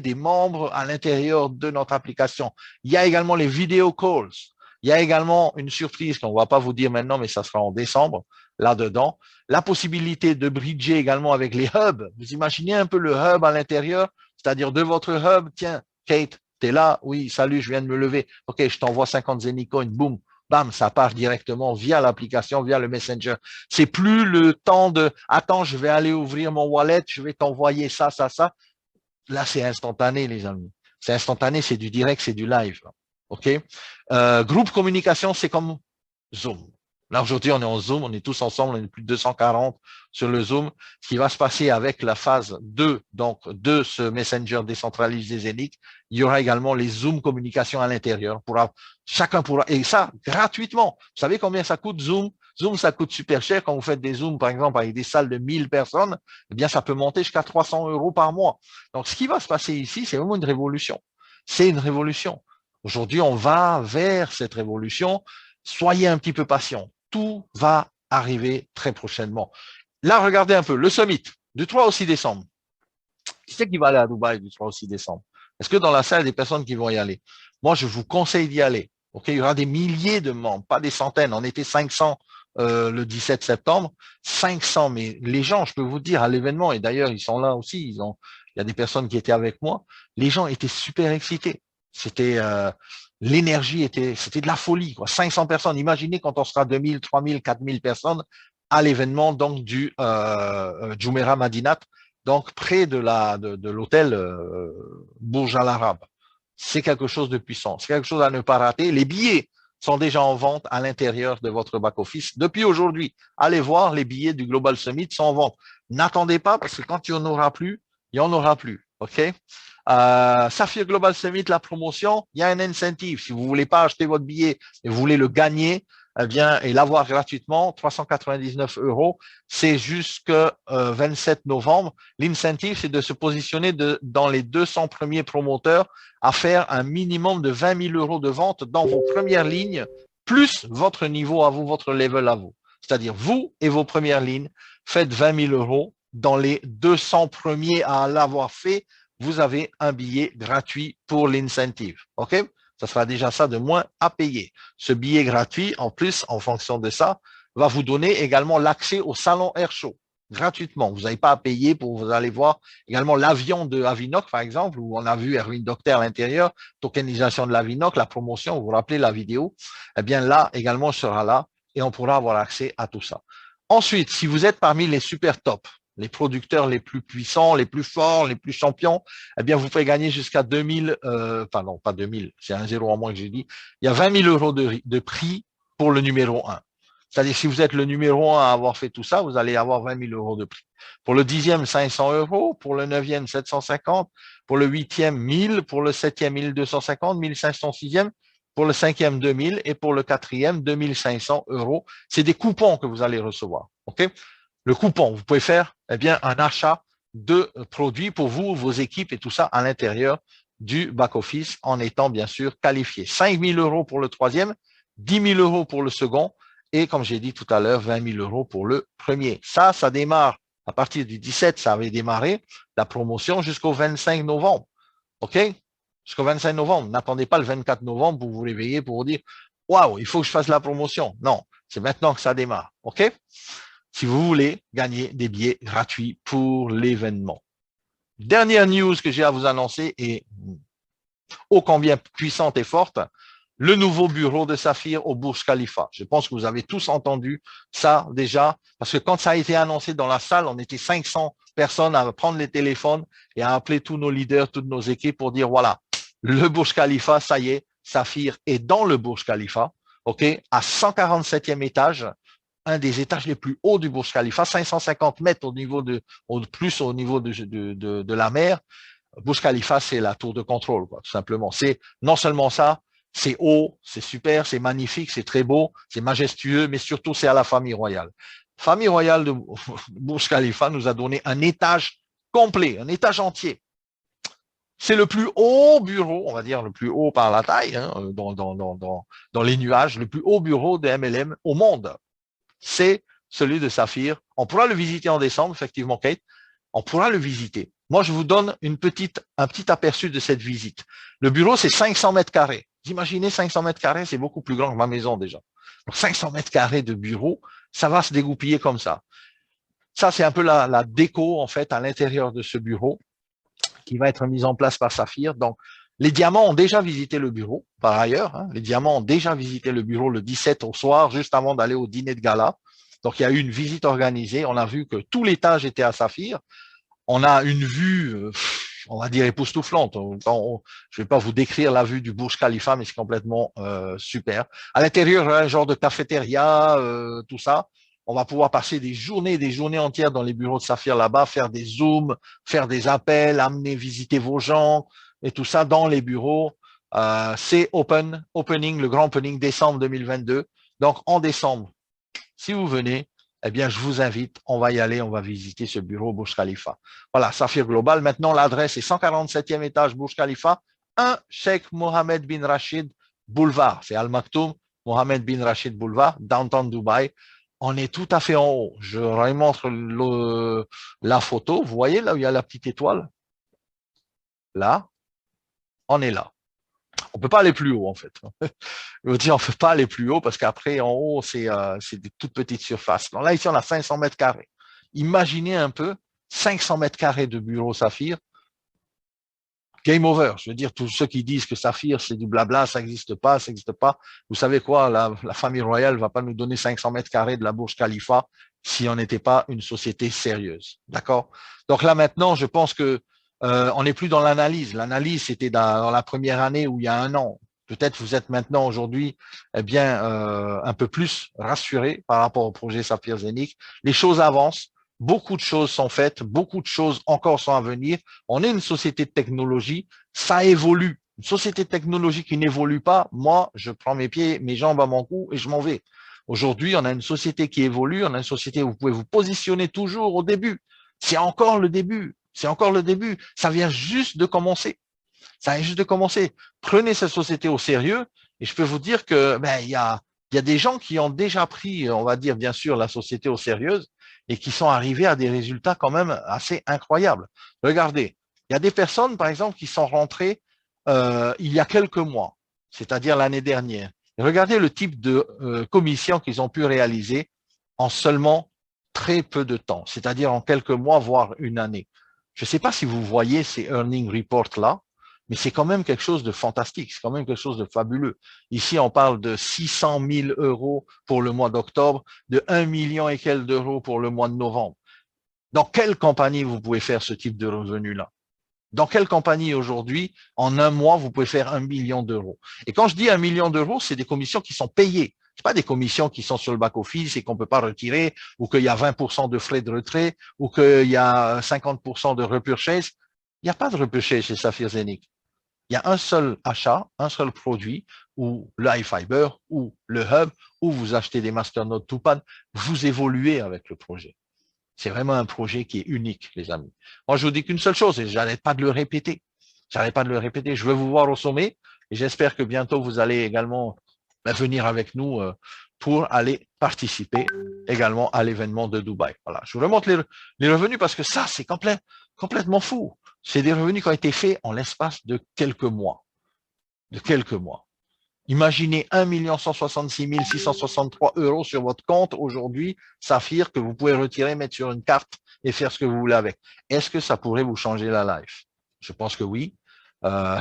des membres à l'intérieur de notre application. Il y a également les video calls. Il y a également une surprise qu'on ne va pas vous dire maintenant, mais ça sera en décembre, là-dedans. La possibilité de bridger également avec les hubs. Vous imaginez un peu le hub à l'intérieur, c'est-à-dire de votre hub, tiens, Kate, t'es là, oui, salut, je viens de me lever. OK, je t'envoie 50 Zenicoin, boum, bam, ça part directement via l'application, via le Messenger. C'est plus le temps de, attends, je vais aller ouvrir mon wallet, je vais t'envoyer ça, ça, ça. Là, c'est instantané, les amis. C'est instantané, c'est du direct, c'est du live. OK? Groupe communication, c'est comme Zoom. Là, aujourd'hui, on est en Zoom, on est tous ensemble, on est plus de 240 sur le Zoom. Ce qui va se passer avec la phase 2, donc de ce Messenger décentralisé Zenic, il y aura également les Zoom communication à l'intérieur. Chacun pourra, et ça, gratuitement. Vous savez combien ça coûte Zoom? Zoom, ça coûte super cher. Quand vous faites des Zooms, par exemple, avec des salles de 1000 personnes, eh bien, ça peut monter jusqu'à 300 € par mois. Donc, ce qui va se passer ici, c'est vraiment une révolution. C'est une révolution. Aujourd'hui, on va vers cette révolution. Soyez un petit peu patient. Tout va arriver très prochainement. Là, regardez un peu le summit du 3 au 6 décembre. Qui c'est qui va aller à Dubaï du 3 au 6 décembre? Est-ce que dans la salle, il y a des personnes qui vont y aller? Moi, je vous conseille d'y aller. Okay, il y aura des milliers de membres, pas des centaines. On était 500 le 17 septembre. 500, mais les gens, je peux vous dire, à l'événement, et d'ailleurs, ils sont là aussi, il y a des personnes qui étaient avec moi, les gens étaient super excités. C'était l'énergie c'était de la folie, quoi. 500 personnes. Imaginez quand on sera 2000, 3000, 4000 personnes à l'événement donc du Jumeirah Madinat, donc près de l'hôtel Burj Al Arab. C'est quelque chose de puissant. C'est quelque chose à ne pas rater. Les billets sont déjà en vente à l'intérieur de votre back-office. Depuis aujourd'hui, allez voir, les billets du Global Summit sont en vente. N'attendez pas parce que quand il n'y en aura plus, il n'y en aura plus. OK? Saphir Global Summit, la promotion, il y a un incentive. Si vous ne voulez pas acheter votre billet et vous voulez le gagner, eh bien, et l'avoir gratuitement, 399 €, c'est jusqu'au 27 novembre. L'incentive, c'est de se positionner dans les 200 premiers promoteurs à faire un minimum de 20 000 € de vente dans vos premières lignes, plus votre niveau à vous, votre level à vous. C'est-à-dire, vous et vos premières lignes, faites 20 000 € dans les 200 premiers à l'avoir fait. Vous avez un billet gratuit pour l'incentive. OK? Ça sera déjà ça de moins à payer. Ce billet gratuit, en plus, en fonction de ça, va vous donner également l'accès au salon Air Show gratuitement. Vous n'avez pas à payer pour vous aller voir également l'avion de Avinoc, par exemple, où on a vu Erwin Docter à l'intérieur, tokenisation de l'Avinoc, la promotion, vous vous rappelez la vidéo. Eh bien, là, également, sera là. et on pourra avoir accès à tout ça. Ensuite, si vous êtes parmi les super top, les producteurs les plus puissants, les plus forts, les plus champions, eh bien, vous pouvez gagner jusqu'à 2000, enfin non, pas 2000, c'est un zéro en moins que j'ai dit. Il y a 20 000 euros de prix pour le numéro 1. C'est-à-dire, si vous êtes le numéro 1 à avoir fait tout ça, vous allez avoir 20 000 euros de prix. Pour le 10e, 500 euros. Pour le 9e, 750. Pour le 8e, 1000. Pour le 7e, 1250. 1500, 6e. Pour le 5e, 2000. Et pour le 4e, 2500 euros. C'est des coupons que vous allez recevoir. OK? Le coupon, vous pouvez faire eh bien, un achat de produits pour vous, vos équipes et tout ça à l'intérieur du back-office en étant bien sûr qualifié. 5 000 euros pour le 3e, 10 000 euros pour le second et comme j'ai dit tout à l'heure, 20 000 euros pour le premier. Ça démarre à partir du 17, ça avait démarré la promotion jusqu'au 25 novembre. OK? Jusqu'au 25 novembre. N'attendez pas le 24 novembre pour vous réveiller pour vous dire « Waouh, il faut que je fasse la promotion ». Non, c'est maintenant que ça démarre. OK? Si vous voulez gagner des billets gratuits pour l'événement. Dernière news que j'ai à vous annoncer est ô combien puissante et forte, le nouveau bureau de Saphir au Burj Khalifa. Je pense que vous avez tous entendu ça déjà, parce que quand ça a été annoncé dans la salle, on était 500 personnes à prendre les téléphones et à appeler tous nos leaders, toutes nos équipes pour dire voilà, le Burj Khalifa, ça y est, Saphir est dans le Burj Khalifa, ok, à 147e étage, un des étages les plus hauts du Burj Khalifa, 550 mètres au niveau de la mer. Burj Khalifa, c'est la tour de contrôle, quoi, tout simplement. C'est non seulement ça, c'est haut, c'est super, c'est magnifique, c'est très beau, c'est majestueux, mais surtout, c'est à la famille royale. Famille royale de Burj Khalifa nous a donné un étage complet, un étage entier. C'est le plus haut bureau, on va dire le plus haut par la taille, hein, dans les nuages, le plus haut bureau de MLM au monde. C'est celui de Saphir. On pourra le visiter en décembre, effectivement, Kate. On pourra le visiter. Moi, je vous donne un petit aperçu de cette visite. Le bureau, c'est 500 mètres carrés. Vous imaginez 500 mètres carrés, c'est beaucoup plus grand que ma maison déjà. Donc 500 mètres carrés de bureau, ça va se dégoupiller comme ça. Ça, c'est un peu la déco, en fait, à l'intérieur de ce bureau qui va être mise en place par Saphir. Donc, les diamants ont déjà visité le bureau, par ailleurs. Hein, les diamants ont déjà visité le bureau le 17 au soir, juste avant d'aller au dîner de gala. Donc, il y a eu une visite organisée. On a vu que tout l'étage était à Saphir. On a une vue, on va dire, époustouflante. Je ne vais pas vous décrire la vue du Burj Khalifa, mais c'est complètement super. À l'intérieur, un genre de cafétéria, tout ça. On va pouvoir passer des journées entières dans les bureaux de Saphir là-bas, faire des zooms, faire des appels, amener visiter vos gens et tout ça dans les bureaux. C'est opening, le grand opening décembre 2022. Donc, en décembre, si vous venez, eh bien, je vous invite, on va y aller, on va visiter ce bureau Burj Khalifa. Voilà, Saphir Global. Maintenant, l'adresse est 147e étage Burj Khalifa, 1 Sheikh Mohammed bin Rashid Boulevard. C'est Al Maktoum, Mohammed bin Rashid Boulevard, downtown Dubaï. On est tout à fait en haut. Je remontre la photo. Vous voyez là où il y a la petite étoile? Là, on est là. On peut pas aller plus haut, en fait. Je veux dire, on peut pas aller plus haut parce qu'après, en haut, c'est des toutes petites surfaces. Donc là, ici, on a 500 mètres carrés. Imaginez un peu 500 mètres carrés de bureau Saphir. Game over. Je veux dire, tous ceux qui disent que Saphir, c'est du blabla, ça n'existe pas, ça n'existe pas. Vous savez quoi, la famille royale va pas nous donner 500 mètres carrés de la Burj Khalifa si on n'était pas une société sérieuse. D'accord? Donc là, maintenant, je pense que on n'est plus dans l'analyse. L'analyse, c'était dans la première année où il y a un an. Peut-être vous êtes maintenant aujourd'hui eh bien un peu plus rassuré par rapport au projet Saphir Zénith. Les choses avancent. Beaucoup de choses sont faites, beaucoup de choses encore sont à venir. On est une société de technologie, ça évolue. Une société de technologie qui n'évolue pas, moi, je prends mes pieds, mes jambes à mon cou et je m'en vais. Aujourd'hui, on a une société qui évolue, on a une société où vous pouvez vous positionner toujours au début. C'est encore le début, c'est encore le début. Ça vient juste de commencer. Ça vient juste de commencer. Prenez cette société au sérieux et je peux vous dire que il y a des gens qui ont déjà pris, on va dire bien sûr, la société au sérieux et qui sont arrivés à des résultats quand même assez incroyables. Regardez, il y a des personnes, par exemple, qui sont rentrées il y a quelques mois, c'est-à-dire l'année dernière. Et regardez le type de commission qu'ils ont pu réaliser en seulement très peu de temps, c'est-à-dire en quelques mois, voire une année. Je ne sais pas si vous voyez ces earning reports-là, mais c'est quand même quelque chose de fantastique, c'est quand même quelque chose de fabuleux. Ici, on parle de 600 000 euros pour le mois d'octobre, de 1 million et quelques d'euros pour le mois de novembre. Dans quelle compagnie vous pouvez faire ce type de revenu-là? Dans quelle compagnie aujourd'hui, en un mois, vous pouvez faire 1 million d'euros? Et quand je dis 1 million d'euros, c'est des commissions qui sont payées. Ce pas des commissions qui sont sur le back-office et qu'on ne peut pas retirer, ou qu'il y a 20% de frais de retrait, ou qu'il y a 50% de repurchase. Il n'y a pas de repurchase chez Saphir Zenic. Il y a un seul achat, un seul produit, ou le iFiber, ou le Hub, où vous achetez des masternodes Tupan, vous évoluez avec le projet. C'est vraiment un projet qui est unique, les amis. Moi, je vous dis qu'une seule chose, et j'arrête pas de le répéter. J'arrête pas de le répéter. Je veux vous voir au sommet, et j'espère que bientôt vous allez également venir avec nous pour aller participer également à l'événement de Dubaï. Voilà. Je vous remonte les revenus parce que ça, c'est complètement fou. C'est des revenus qui ont été faits en l'espace de quelques mois. De quelques mois. Imaginez 1 166 663 euros sur votre compte aujourd'hui, Saphir, que vous pouvez retirer, mettre sur une carte et faire ce que vous voulez avec. Est-ce que ça pourrait vous changer la life? Je pense que oui. Euh,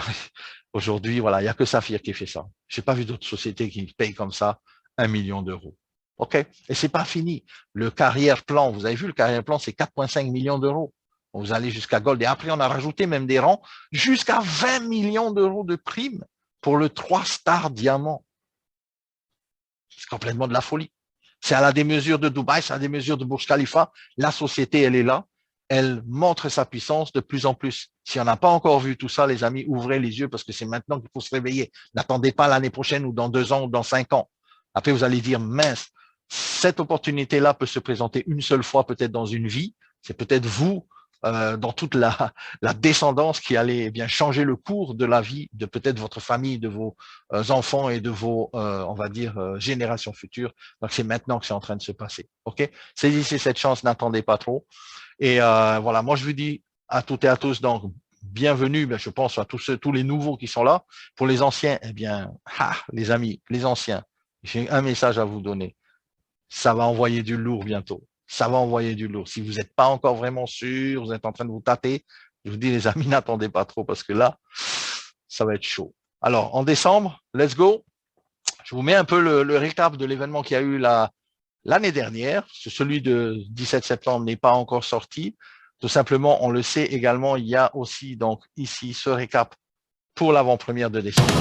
Aujourd'hui, voilà, il n'y a que Saphir qui fait ça. Je n'ai pas vu d'autres sociétés qui payent comme ça 1 million d'euros. OK? Et c'est pas fini. Le carrière plan, vous avez vu, le carrière plan, c'est 4,5 millions d'euros. Vous allez jusqu'à Gold. Et après, on a rajouté même des rangs jusqu'à 20 millions d'euros de primes pour le 3-star diamant. C'est complètement de la folie. C'est à la démesure de Dubaï, c'est à la démesure de Burj Khalifa. La société, elle est là. Elle montre sa puissance de plus en plus. Si on n'a pas encore vu tout ça, les amis, ouvrez les yeux parce que c'est maintenant qu'il faut se réveiller. N'attendez pas l'année prochaine ou dans 2 ans ou dans 5 ans. Après, vous allez dire, mince, cette opportunité-là peut se présenter une seule fois peut-être dans une vie. C'est peut-être vous, dans toute la descendance qui allait bien changer le cours de la vie de peut-être votre famille, de vos enfants et de vos, on va dire, générations futures. Donc, c'est maintenant que c'est en train de se passer. OK? Saisissez cette chance, n'attendez pas trop. Et voilà, moi, je vous dis à toutes et à tous, donc, bienvenue, je pense à tous les nouveaux qui sont là. Pour les anciens, eh bien, les amis, les anciens, j'ai un message à vous donner. Ça va envoyer du lourd bientôt. Ça va envoyer du lourd. Si vous n'êtes pas encore vraiment sûr, vous êtes en train de vous tâter, je vous dis, les amis, n'attendez pas trop parce que là, ça va être chaud. Alors, en décembre, let's go. Je vous mets un peu le récap de l'événement qu'il y a eu l'année dernière. Celui de 17 septembre n'est pas encore sorti. Tout simplement, on le sait également, il y a aussi donc ici ce récap pour l'avant-première de décembre.